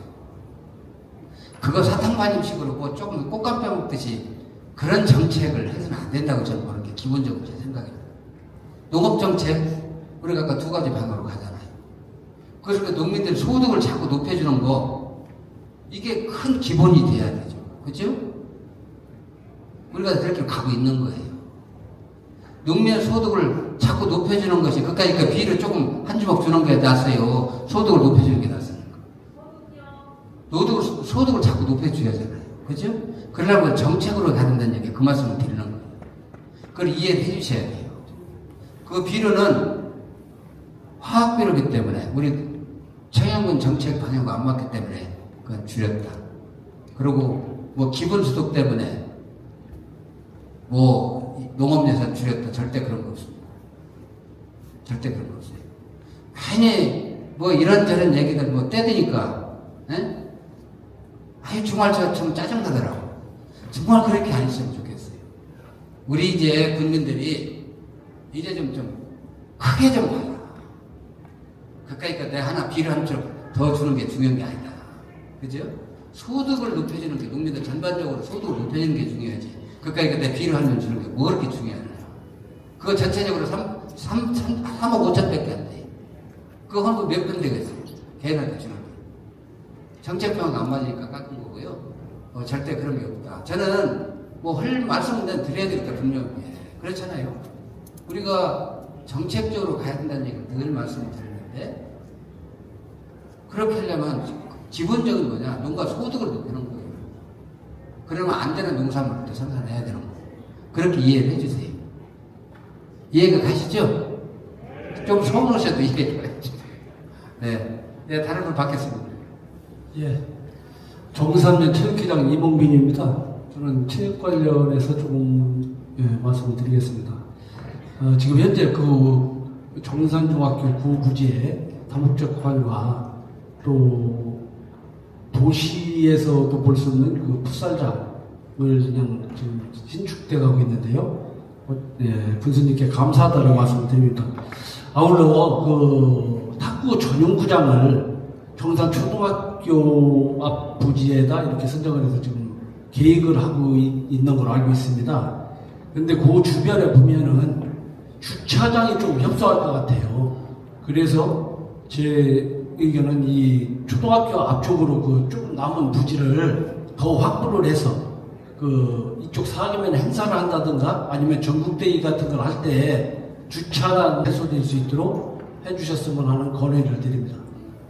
그거 사탕반임식으로 뭐 조금 꽃감 빼먹듯이 그런 정책을 해서는 안 된다고 저는 보는 게 기본적으로 제 생각입니다. 농업정책, 우리가 아까 두 가지 방향으로 가잖아요. 그래서 그 농민들 소득을 자꾸 높여주는 거, 이게 큰 기본이 돼야 되죠. 그죠? 우리가 그렇게 가고 있는 거예요. 농민의 소득을 자꾸 높여주는 것이, 그까이 그 비를 조금 한 주먹 주는 게 낫어요. 소득을 높여주는 게 낫으니까. 소득을 자꾸 높여줘야 하잖아요. 그죠? 그러려면 정책으로 가는다는 얘기, 그 말씀을 드리는 거예요. 그걸 이해를 해 주셔야 돼요. 그 비료는 화학비료이기 때문에, 우리 청양군 정책 방향과 안 맞기 때문에 그건 줄였다. 그리고 뭐 기본소득 때문에 뭐 농업예산 줄였다. 절대 그런 거 없습니다. 절대 그런 거 없어요. 괜히 뭐 이런저런 얘기들 뭐 떼드니까, 에? 아유, 정말 좀 짜증나더라고. 정말 그렇게 안 했으면 좋겠어요. 우리 이제 국민들이 이제 좀 크게 좀 봐라. 그러니까 내가 하나 비료 한 쪽 더 주는 게 중요한 게 아니다. 그죠? 소득을 높여주는 게, 농민들 전반적으로 소득을 높여주는 게 중요하지. 그러니까 내 비료 한 점 주는 게 뭐 그렇게 중요하냐. 그거 전체적으로 3억 5천 밖에 안 돼. 그거 한 거 몇 번 되겠어요. 걔네한테 주는 게. 정책병은 안 맞으니까 깎은 거고요. 절대 그런 게 없다. 저는 뭐 할 말씀은 드려야 되니까 분명히. 그렇잖아요. 우리가 정책적으로 가야 된다는 얘기를 늘 말씀을 드리는데, 그렇게 하려면 기본적인 뭐냐, 농가 소득을 높이는 거예요. 그러면 안 되는 농산물을 또 생산해야 되는 거예요. 그렇게 이해를 해주세요. 이해가 가시죠? 좀 서운하셔도 이해가 가시죠. 네. 네, 다른 분 받겠습니다. 예. 정산면 체육회장 이몽빈입니다. 저는 체육 관련해서 조금 말씀을 드리겠습니다. 지금 현재 그 정산중학교 구부지에 다목적 관과 또 도시에서도 볼 수 있는 그 풋살장을 그냥 지금 신축돼 가고 있는데요. 분수님께 감사하다는 말씀을 드립니다. 아울러 그 탁구 전용구장을 정산 초등학교 앞 부지에다 이렇게 선정을 해서 지금 계획을 하고 있는 걸로 알고 있습니다. 근데 그 주변에 보면은 주차장이 좀 협소할 것 같아요. 그래서 제 의견은 이 초등학교 앞쪽으로 그 좀 남은 부지를 더 확보를 해서 그 이쪽 사계면 행사를 한다든가 아니면 전국대회 같은 걸 할 때 주차가 해소될 수 있도록 해주셨으면 하는 건의를 드립니다.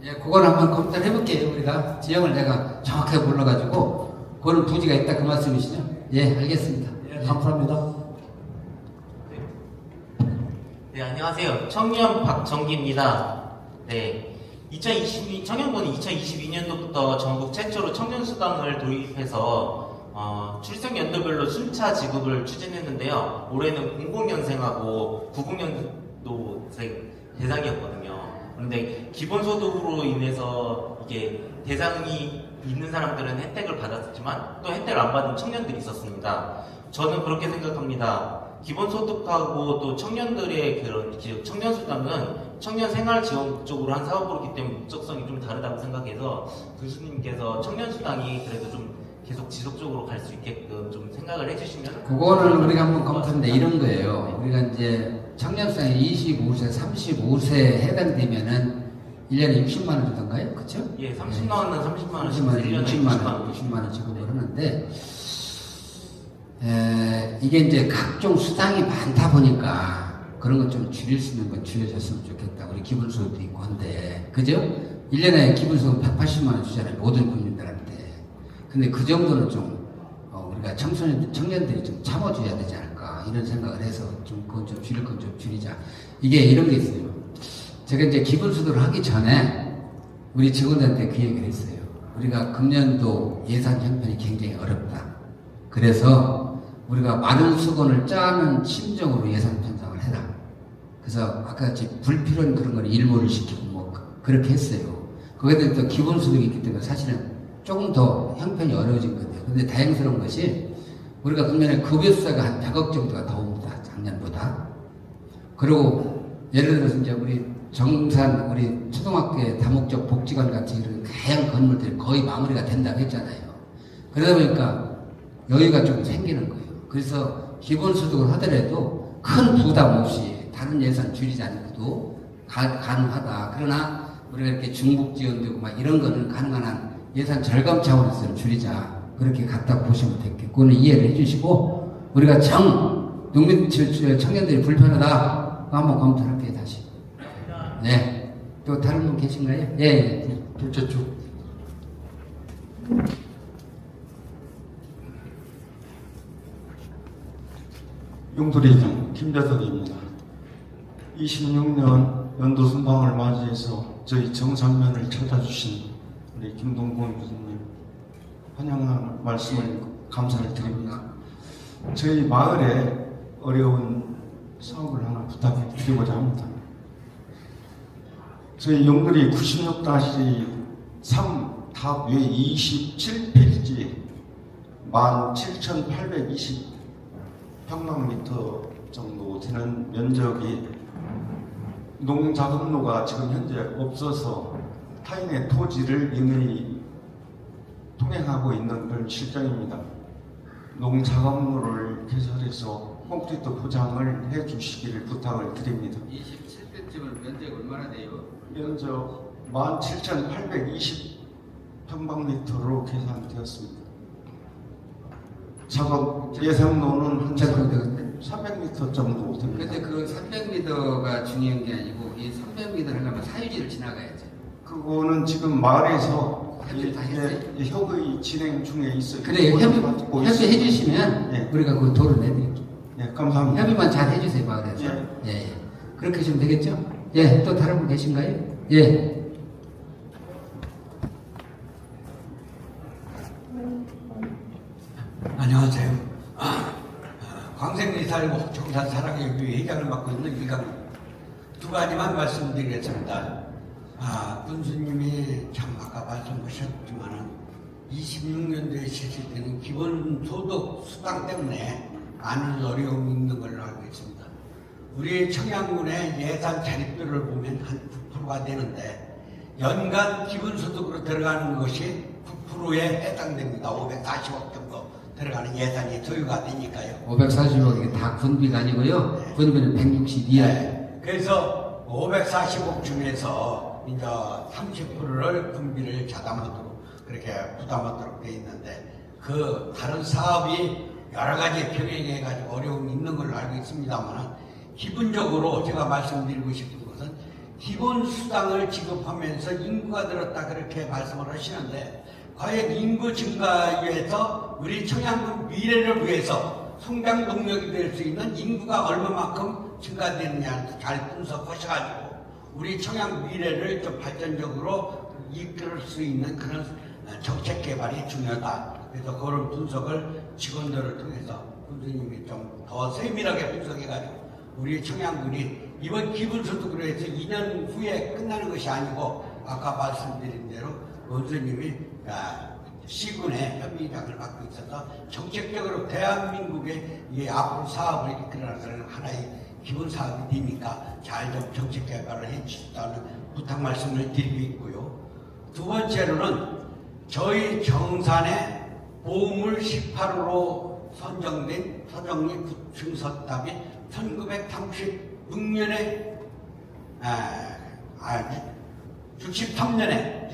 예, 그걸 한번 검토를 해볼게요. 우리가 지형을 내가 정확하게 몰라가지고 그런 부지가 있다 그 말씀이시죠? 예, 알겠습니다. 예, 감사합니다. 네, 안녕하세요. 청년 박정기입니다. 네. 청년부는 2022년도부터 전국 최초로 청년수당을 도입해서 출생 연도별로 순차 지급을 추진했는데요. 올해는 00년생하고 90년도 대상이었거든요. 그런데 기본소득으로 인해서 이게 대상이 있는 사람들은 혜택을 받았지만 또 혜택을 안 받은 청년들이 있었습니다. 저는 그렇게 생각합니다. 기본소득하고 또 청년들의 그런 청년수당은 청년생활지원 쪽으로 한 사업이기 때문에 목적성이 좀 다르다고 생각해서 교수님께서 청년수당이 그래도 좀 계속 지속적으로 갈 수 있게끔 좀 생각을 해주시면 그거는 우리가 한번 검토하는데 이런 거예요. 우리가 이제 청년생이 25세, 35세 해당되면은 1년에 60만 원 주던가요? 그쵸? 예, 30만 원은 30만 원, 30만 원, 60만 원 지급을 하는데 이게 이제 각종 수당이 많다 보니까 그런 것 좀 줄일 수 있는 건 줄여줬으면 좋겠다. 우리 기본소득도 있고 한데 그죠? 1년에 기본소득 180만 원 주잖아요. 모든 국민들한테. 근데 그 정도는 좀 우리가 청년들이 좀 참아줘야 되지 않을까 이런 생각을 해서 좀 그건 좀 줄일 건 좀 줄이자. 이게 이런 게 있어요. 제가 이제 기본소득을 하기 전에 우리 직원들한테 그 얘기를 했어요. 우리가 금년도 예산 형편이 굉장히 어렵다. 그래서 우리가 마른 수건을 짜는 심정으로 예산 편성을 해라. 그래서 아까 같이 불필요한 그런 걸 일몰을 시키고 뭐 그렇게 했어요. 거기에 대해 또 기본소득이 있기 때문에 사실은 조금 더 형편이 어려워진 건데요. 근데 다행스러운 것이 우리가 금년에 급여수사가 한 100억 정도가 더 옵니다. 작년보다. 그리고 예를 들어서 이제 우리 정산, 우리 초등학교의 다목적 복지관 같은 이런 다양한 건물들이 거의 마무리가 된다고 했잖아요. 그러다 보니까 여유가 좀 생기는 거예요. 그래서 기본소득을 하더라도 큰 부담 없이 다른 예산 줄이지 않고도 가능하다. 그러나 우리가 이렇게 중복 지원되고 막 이런 거는 가능한 한 예산 절감 차원에서 좀 줄이자. 그렇게 갖다 보시면 되겠고, 그거는 이해를 해주시고, 우리가 농민 청년들이 불편하다. 한번 검토할게요, 다시. 네. 또 다른 분 계신가요? 예. 둘째 쪽. 용두리장 김재덕입니다. 26년 연도순방을 맞이해서 저희 정상면을 찾아주신 우리 김동건 교수님 환영하는 말씀을 감사를 드립니다. 저희 마을에 어려운 사업을 하나 부탁을 드리고자 합니다. 저희 용두리 96-3 답 외 27페이지 17,820 평방미터 정도 되는 면적이 농자금로가 지금 현재 없어서 타인의 토지를 임의 통행하고 있는 그런 실정입니다. 농자금로를 개설해서 콘크리트 포장을 해 주시기를 부탁을 드립니다. 27페이지면 면적이 얼마나 돼요? 면적 17,820 평방미터로 계산되었습니다. 작업 예상로는 한 300m 정도 됩니다. 근데 그 300m가 중요한 게 아니고 이 300m를 하려면 사유지를 지나가야죠. 그거는 지금 마을에서 협의를 다 했어요? 협의 진행 중에 있어요. 그래 협의해 주시면 예. 우리가 그 도를 내드릴게요. 예, 감사합니다. 협의만 잘 해주세요 마을에서. 예. 예. 그렇게 하시면 되겠죠? 예. 또 다른 분 계신가요? 예. 안녕하세요. 광생리 살고 정산 사랑의 회장을 맡고 있는 일갑입니다. 두 가지만 말씀드리겠습니다. 군수님이 참 아까 말씀하셨지만 26년도에 실시되는 기본소득 수당 때문에 많은 어려움이 있는 걸로 알고 있습니다. 우리 청양군의 예산 자립도를 보면 한 9%가 되는데 연간 기본소득으로 들어가는 것이 9%에 해당됩니다. 540억 정도 들어가는 예산이 소요가 되니까요. 540억이 다 군비가 아니고요. 군비는 162억. 네. 그래서 540억 중에서 이제 30%를 군비를 자담하도록 그렇게 부담하도록 돼 있는데 그 다른 사업이 여러 가지 병행해가지고 어려움이 있는 걸로 알고 있습니다만 기본적으로 제가 말씀드리고 싶은 것은 기본 수당을 지급하면서 인구가 늘었다 그렇게 말씀을 하시는데 과연 인구 증가에 위해서 우리 청양군 미래를 위해서 성장 동력이 될 수 있는 인구가 얼마만큼 증가되느냐를 잘 분석하셔가지고 우리 청양 미래를 좀 발전적으로 이끌 수 있는 그런 정책 개발이 중요하다. 그래서 그런 분석을 직원들을 통해서 군수님이 좀 더 세밀하게 분석해가지고 우리 청양군이 이번 기본소득으로 해서 2년 후에 끝나는 것이 아니고 아까 말씀드린 대로 원수님이 시군의 협의장을 맡고 있어서 정책적으로 대한민국의 이 앞으로 사업을 이끌어나가는 하나의 기본 사업이 되니까 잘 좀 정책 개발을 해 주시다는 부탁 말씀을 드리고 있고요. 두 번째로는 저희 정산에 보물 18호로 선정된 서정리 구층서답이 1936년에 63년에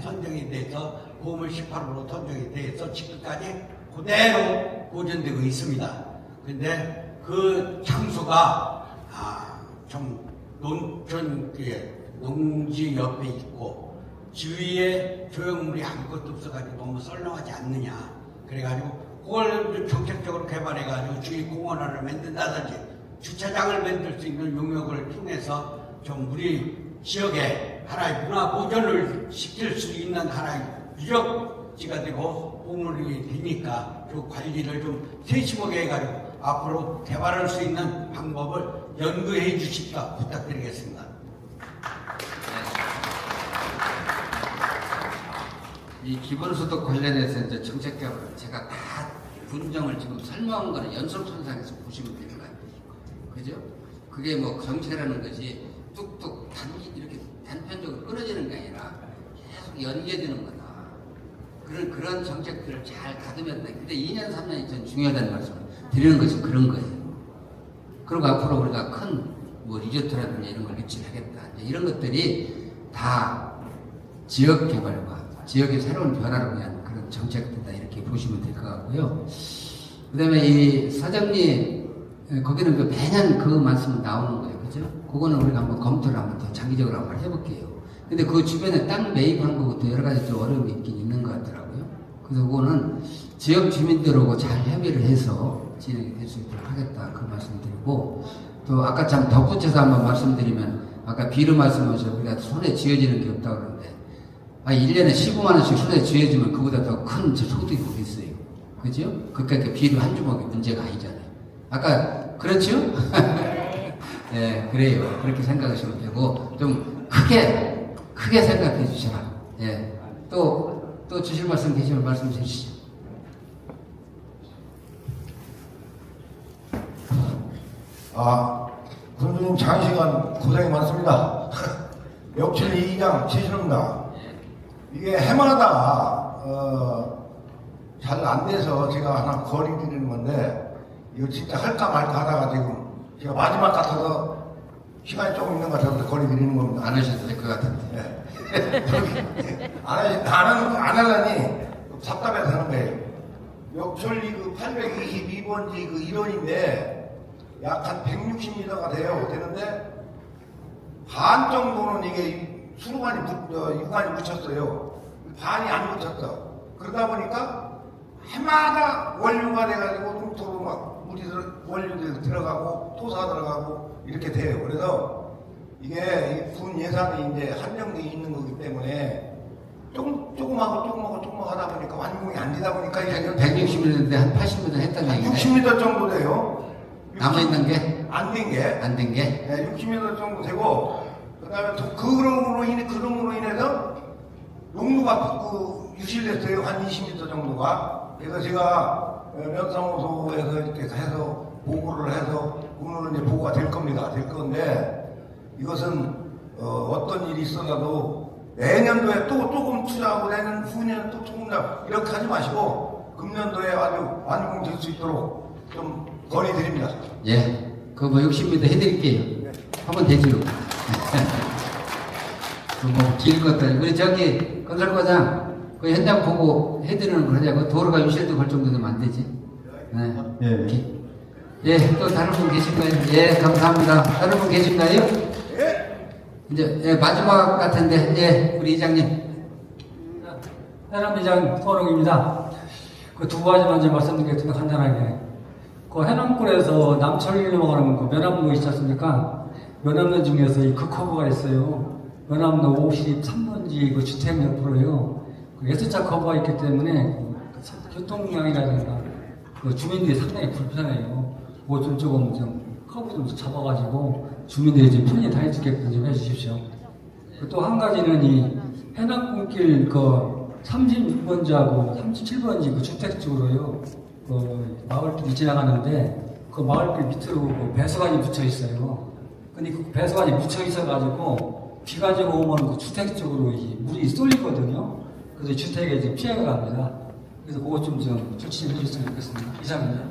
선정이 돼서 보물 18호로 선정이 돼서 지금까지 그대로 보존되고 있습니다. 근데 그 장소가 좀 농지 옆에 있고 주위에 조형물이 아무것도 없어가지고 너무 썰렁하지 않느냐. 그래가지고 그걸 정책적으로 개발해가지고 주위 공원화를 만든다든지 주차장을 만들 수 있는 용역을 통해서 좀 우리 지역에 하나의 문화 보존을 시킬 수 있는 하나의 유적지가 되고 보물이 되니까 그 관리를 좀 세심하게 해가지고 앞으로 개발할 수 있는 방법을 연구해 주십사 부탁드리겠습니다. 이 기본소득 관련해서 이제 정책 개발을 제가 다 분정을 지금 설명한 거는 연속선상에서 보시면 될 것 같아요. 그죠? 그게 뭐 정책이라는 것이 뚝뚝 이렇게 단편적으로 끊어지는 게 아니라 계속 연계되는 거다. 그런 정책들을 잘 다듬어야 된다. 근데 2년, 3년이 전 중요하다는 말씀을 드리는 것이 그런 거예요. 그리고 앞으로 우리가 큰 뭐 리조트라든지 이런 걸 유치하겠다. 이런 것들이 다 지역 개발과 지역의 새로운 변화를 위한 그런 정책이다. 이렇게 보시면 될 것 같고요. 그 다음에 이 사장님, 거기는 그 매년 그 말씀 나오는 거예요. 그죠? 그거는 우리가 한번 검토를 한번 더 장기적으로 한번 해볼게요. 근데 그 주변에 땅 매입하는 것부터 여러 가지 좀 어려움이 있긴 있는 것 같더라고요. 그래서 그거는 지역 주민들하고 잘 협의를 해서 진행이 될 수 있도록 하겠다. 그 말씀 드리고, 또 아까 참 덧붙여서 한번 말씀드리면, 아까 비료 말씀하셔서 우리가 손에 쥐어지는 게 없다고 그러는데, 1년에 15만원씩 손에 쥐어지면 그보다 더 큰 소득이 있어요. 그죠? 그러니까 비료 한 주먹이 문제가 아니잖아요. 아까, 그렇죠? 예, 그래요. 그렇게 생각하시면 되고, 좀 크게 생각해 주셔라. 예. 또 주실 말씀 계시면 말씀 주시죠. 군수님 장시간 고생이 많습니다. 역칠 2장 최신입니다. 이게 해마다 잘 안 돼서 제가 하나 거리 드리는 건데 이거 진짜 할까 말까 하다가 지금 제가 마지막 같아서 시간이 조금 있는 것 같아서 거리 드리는 겁니다. 안 하셔도 될 것 같은데. 안 하려니 답답해서 하는 거예요. 역철리 그 822번지 그 1원인데 약 한 160m가 되는데 반 정도는 이게 유관이 묻혔어요. 반이 안 묻혔어. 그러다 보니까 해마다 원료가 돼가지고 농토로 막 원료들이 들어가고 토사 들어가고 이렇게 돼요. 그래서 이게 군 예산이 이제 한정돼 있는 거기 때문에 조금 하다 보니까 완공이 안 되다 보니까 이제 160m인데 한 80m 했다는 얘기네. 60m 정도 돼요. 남아있는 게? 안 된 게. 네, 60m 정도 되고, 그 다음에 그럼으로 인해서 농도가 유실됐어요. 한 20m 정도가. 그래서 제가 면사무소에서 이렇게 해서 보고를 해서 오늘은 이제 보고가 될 겁니다. 될 건데, 이것은 어떤 일이 있어도 내년도에 또 조금 투자하고 내년 후년에 또 조금 더 이렇게 하지 마시고 금년도에 아주 완공될 수 있도록 좀 건의드립니다. 예, 그거 뭐 60m 해드릴게요. 하면 되지요. 길 것도 아니고. 우리 저기 건설과장 그 현장 보고 해드리는 걸 하자고. 도로가 유실도 걸 정도 되면 안 되지. 네. 예. 예, 또 다른 분 계신가요? 예, 감사합니다. 다른 분 계신가요? 이제 예, 마지막 같은데, 예, 우리 이장님. 해남이장 토롱입니다. 그 두 가지만 이제 말씀드리겠습니다. 간단하게. 그 해남군에서 남철리로 가는 그 면함로 있지 않습니까? 면함로 중에서 이 극커브가 있어요. 면함로 53번지 그 주택 옆으로요. 그 S자 커브가 있기 때문에 그 교통량이라든가 그 주민들이 상당히 불편해요. 그거 좀 조금 커브 좀 잡아가지고 주민들이 좀 편히 다닐 수 있게끔 좀 해주십시오. 또 한 가지는 이 해남군길 그 36번지하고 37번지 그 주택 쪽으로요. 그 마을길이 지나가는데 그 마을길 밑으로 그 배수관이 붙여 있어요. 근데 그 배수관이 묻혀 있어가지고 비가 좀 오면 그 주택 쪽으로 이 물이 쏠리거든요. 그래서 주택에 이제 피해가 갑니다. 그래서 그거 좀 조치해 주셨으면 좋겠습니다. 이상입니다.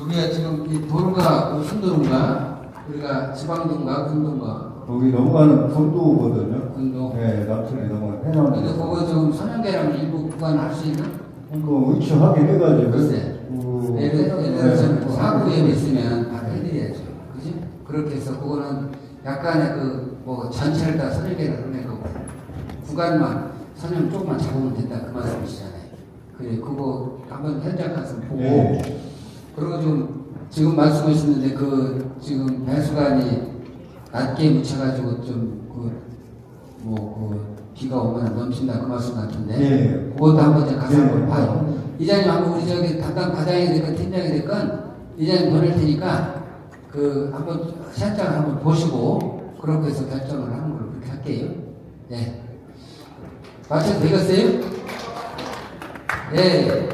여기가 지금 이 도로가 순도로인가? 우리가 지방도인가? 근도인가? 거기 넘어가는 군도거든요. 군도. 네, 남천이 넘어가는 해남. 근데 그거 좀 선연계랑 일부 구간 할 수 있나? 뭐 위치 확인해가지고. 글쎄. 예를 들어서 사고 위험이 있으면 바로 해드려야죠. 그지? 그렇게 해서 그거는 약간의 그 뭐 전체를 다 선연계를 하는 거 구간만 선연 조금만 잡으면 된다 그 말씀이시잖아요. 그래 그거 한번 현장 가서 보고. 네. 그리고 좀 지금 말씀하셨는데 그 지금 배수관이 낮게 묻혀가지고 좀 비가 오면 넘친다 그 말씀 같은데. 네. 그것도 한번 이제 가서 네. 한번 봐요. 이장님 한번 우리 저기 담당 과장이 됐건 팀장이 됐건 이장님 보낼 테니까 그 한번 현장을 한번 보시고 그렇게 해서 결정을 하는 걸로 그렇게 할게요. 네. 맞춰도 되겠어요? 네.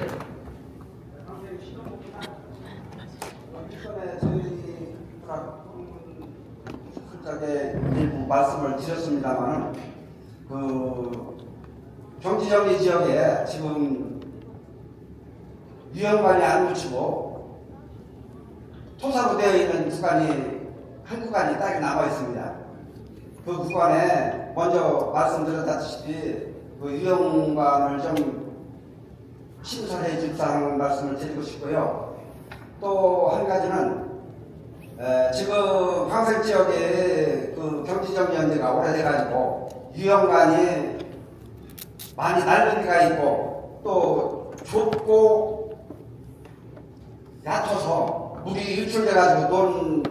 일부 말씀을 드렸습니다만 그 경지정리 지역에 지금 유형관이 안 묻히고 토사로 되어 있는 구간이 한 구간이 딱 남아 있습니다. 그 구간에 먼저 말씀드렸다시피 그 유형관을 좀 신설해 주시라는 말씀을 드리고 싶고요. 또 한 가지는 지금 황색 지역에 그 경지정리 연대가 오래돼가지고 유형관이 많이 낡은 데가 있고 또 좁고 얕아서 물이 유출돼가지고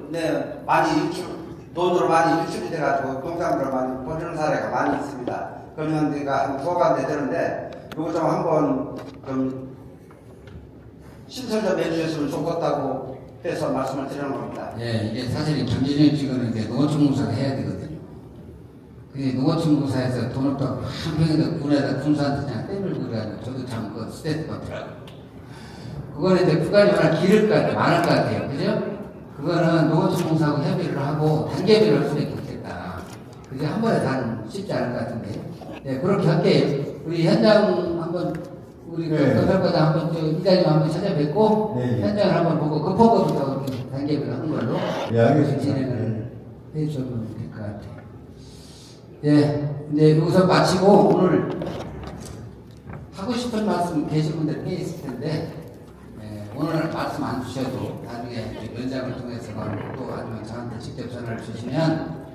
논으로 많이 유출이 돼가지고 농산물을 많이 버리는 사례가 많이 있습니다. 그런 데가 한 9간 되는데 이거 좀 한번 좀 신설 좀 해주셨으면 좋겠다고 해서 말씀을 드리는 겁니다. 예, 이게 사실 경제적인 지구는 이제 농어촌공사를 해야 되거든요. 그 농어촌공사에서 돈을 또 한 평에다 군에다 군사한테 그냥 떼밀고 그래가지고 저도 참 그 스트레스 받더라고요. 그거는 이제 구간이 워낙 길을 것 같아요. 많을 것 같아요. 그죠? 그거는 농어촌공사하고 협의를 하고 단계별로 할 수는 있겠다. 그게 한 번에 다는 쉽지 않을 것 같은데. 네, 그렇게 할게요. 우리 현장 한번 우리 건설과장 한번 이장님 한번 찾아뵙고 현장을 한번 보고 급허거부터 단계별로 하는 걸로 알겠습니다. 진행을 해주시면 될 것 같아요. 예, 이제 여기서 마치고 오늘 하고 싶은 말씀 계신 분들 꽤 있을 텐데 오늘 말씀 안 주셔도 나중에 연장을 통해서 또 아니면 저한테 직접 전화를 주시면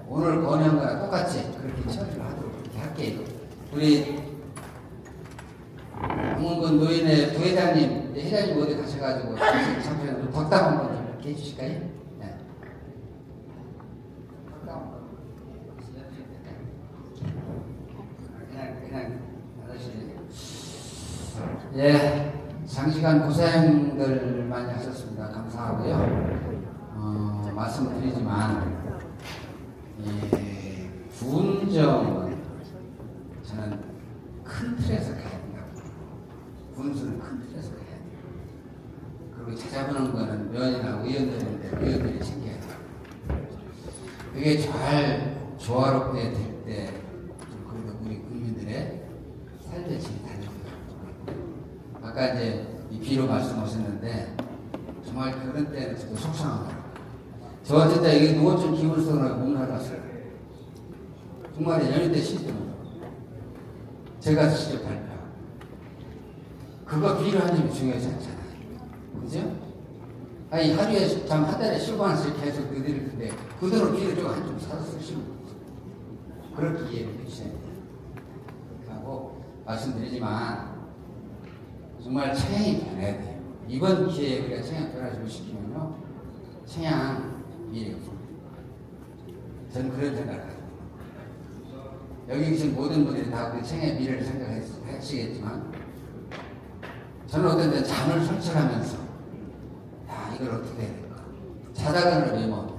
오늘 권유한 거랑 똑같이 그렇게 처리를 하도록 그렇게 할게요. 우리 강원군 노인의 부회장님, 회장님 어디 가셔가지고 잠깐 덕담 한번 이렇게 해주실까요? 네. 그냥 하시네요. 예, 장시간 고생들 많이 하셨습니다. 감사하고요. 말씀드리지만 군정은 저는 큰 틀에서 가야 된다고. 군수는 큰 틀에서 가야 돼요. 그리고 찾아보는 거는 면이나 의원들인데 의원들이 챙겨야 돼요. 그게 잘 조화롭게 될 때 그래도 우리 국민들의 삶의 질이 달라져요. 아까 이제 이 비로 말씀하셨는데 정말 그런 때는 진짜 속상하더라고요. 저 진짜 이게 노후증 기울성으로 못 나갔어요. 정말 연인대 시스템으로 제가 직접 발표. 그거 비료 한 점이 중요하지 않잖아요. 그죠? 아니 하루에 참 한 달에 10만원씩 계속 그들을 근데 그대로 비료 좀 한 점 사서 쓰시면 그렇게 이해를 해주셔야 돼요. 하고 말씀드리지만 정말 청양이 변해야 돼요. 이번 기회에 우리가 청양 변화를 시키면요, 청양 미래가 저는 그런 생각을 합니다. 여기 계신 모든 분들이 다 그 청양의 미래를 생각하시겠지만 저는 어떤 때 잠을 설치하면서 야 이걸 어떻게 해야 될까 자다가는 메모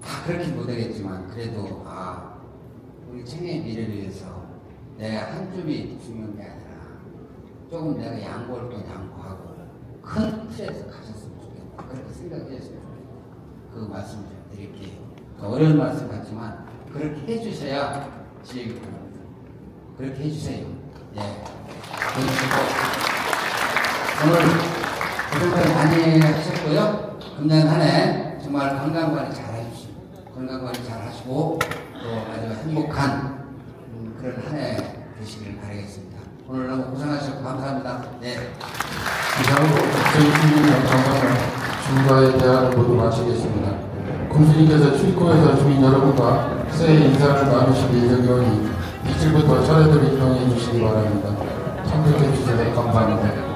다 그렇게 못하겠지만 그래도 우리 청양의 미래를 위해서 내가 한 줌이 중요한 게 아니라 조금 내가 양보할 건 양보하고 큰 틀에서 가셨으면 좋겠다. 그렇게 생각했으면 좋겠다. 그 말씀을 좀 드릴게요. 어려운 말씀 같지만 그렇게 해주셔야 지혜가 됩니다. 그렇게 해주세요. 예. 오늘 고생 많이 하셨고요. 금년 한 해 정말 건강관리 잘 해주시고 건강관리 잘 하시고 또 아주 행복한 그런 한 해 되시길 바라겠습니다. 오늘 너무 고생하셨고 감사합니다. 네. 이상으로 저희 주민의 건강과 주민과의 대화를 모두 마치겠습니다. 군수님께서 출입구에서 주민 여러분과 새해 인사를 나누실 예정이오니 이틀부터 차례대로 이동해 주시기 바랍니다. 참석해 주셔서 감사합니다.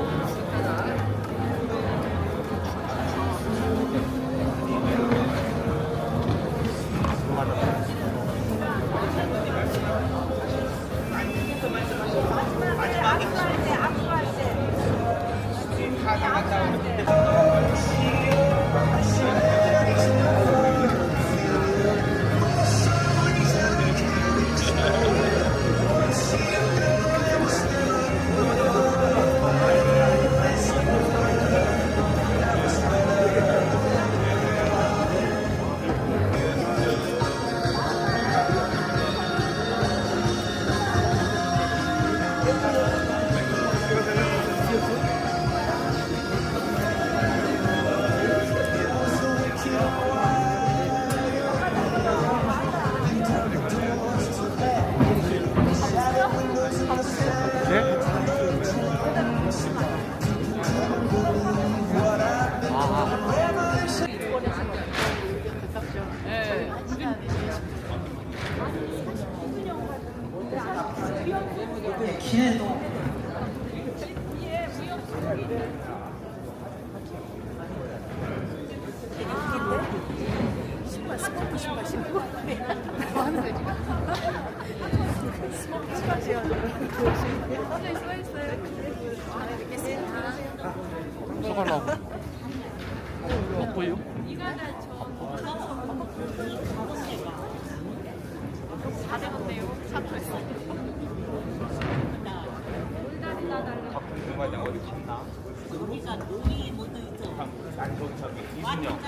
여기가 놀이 모드 있죠. 난 저기 이준영.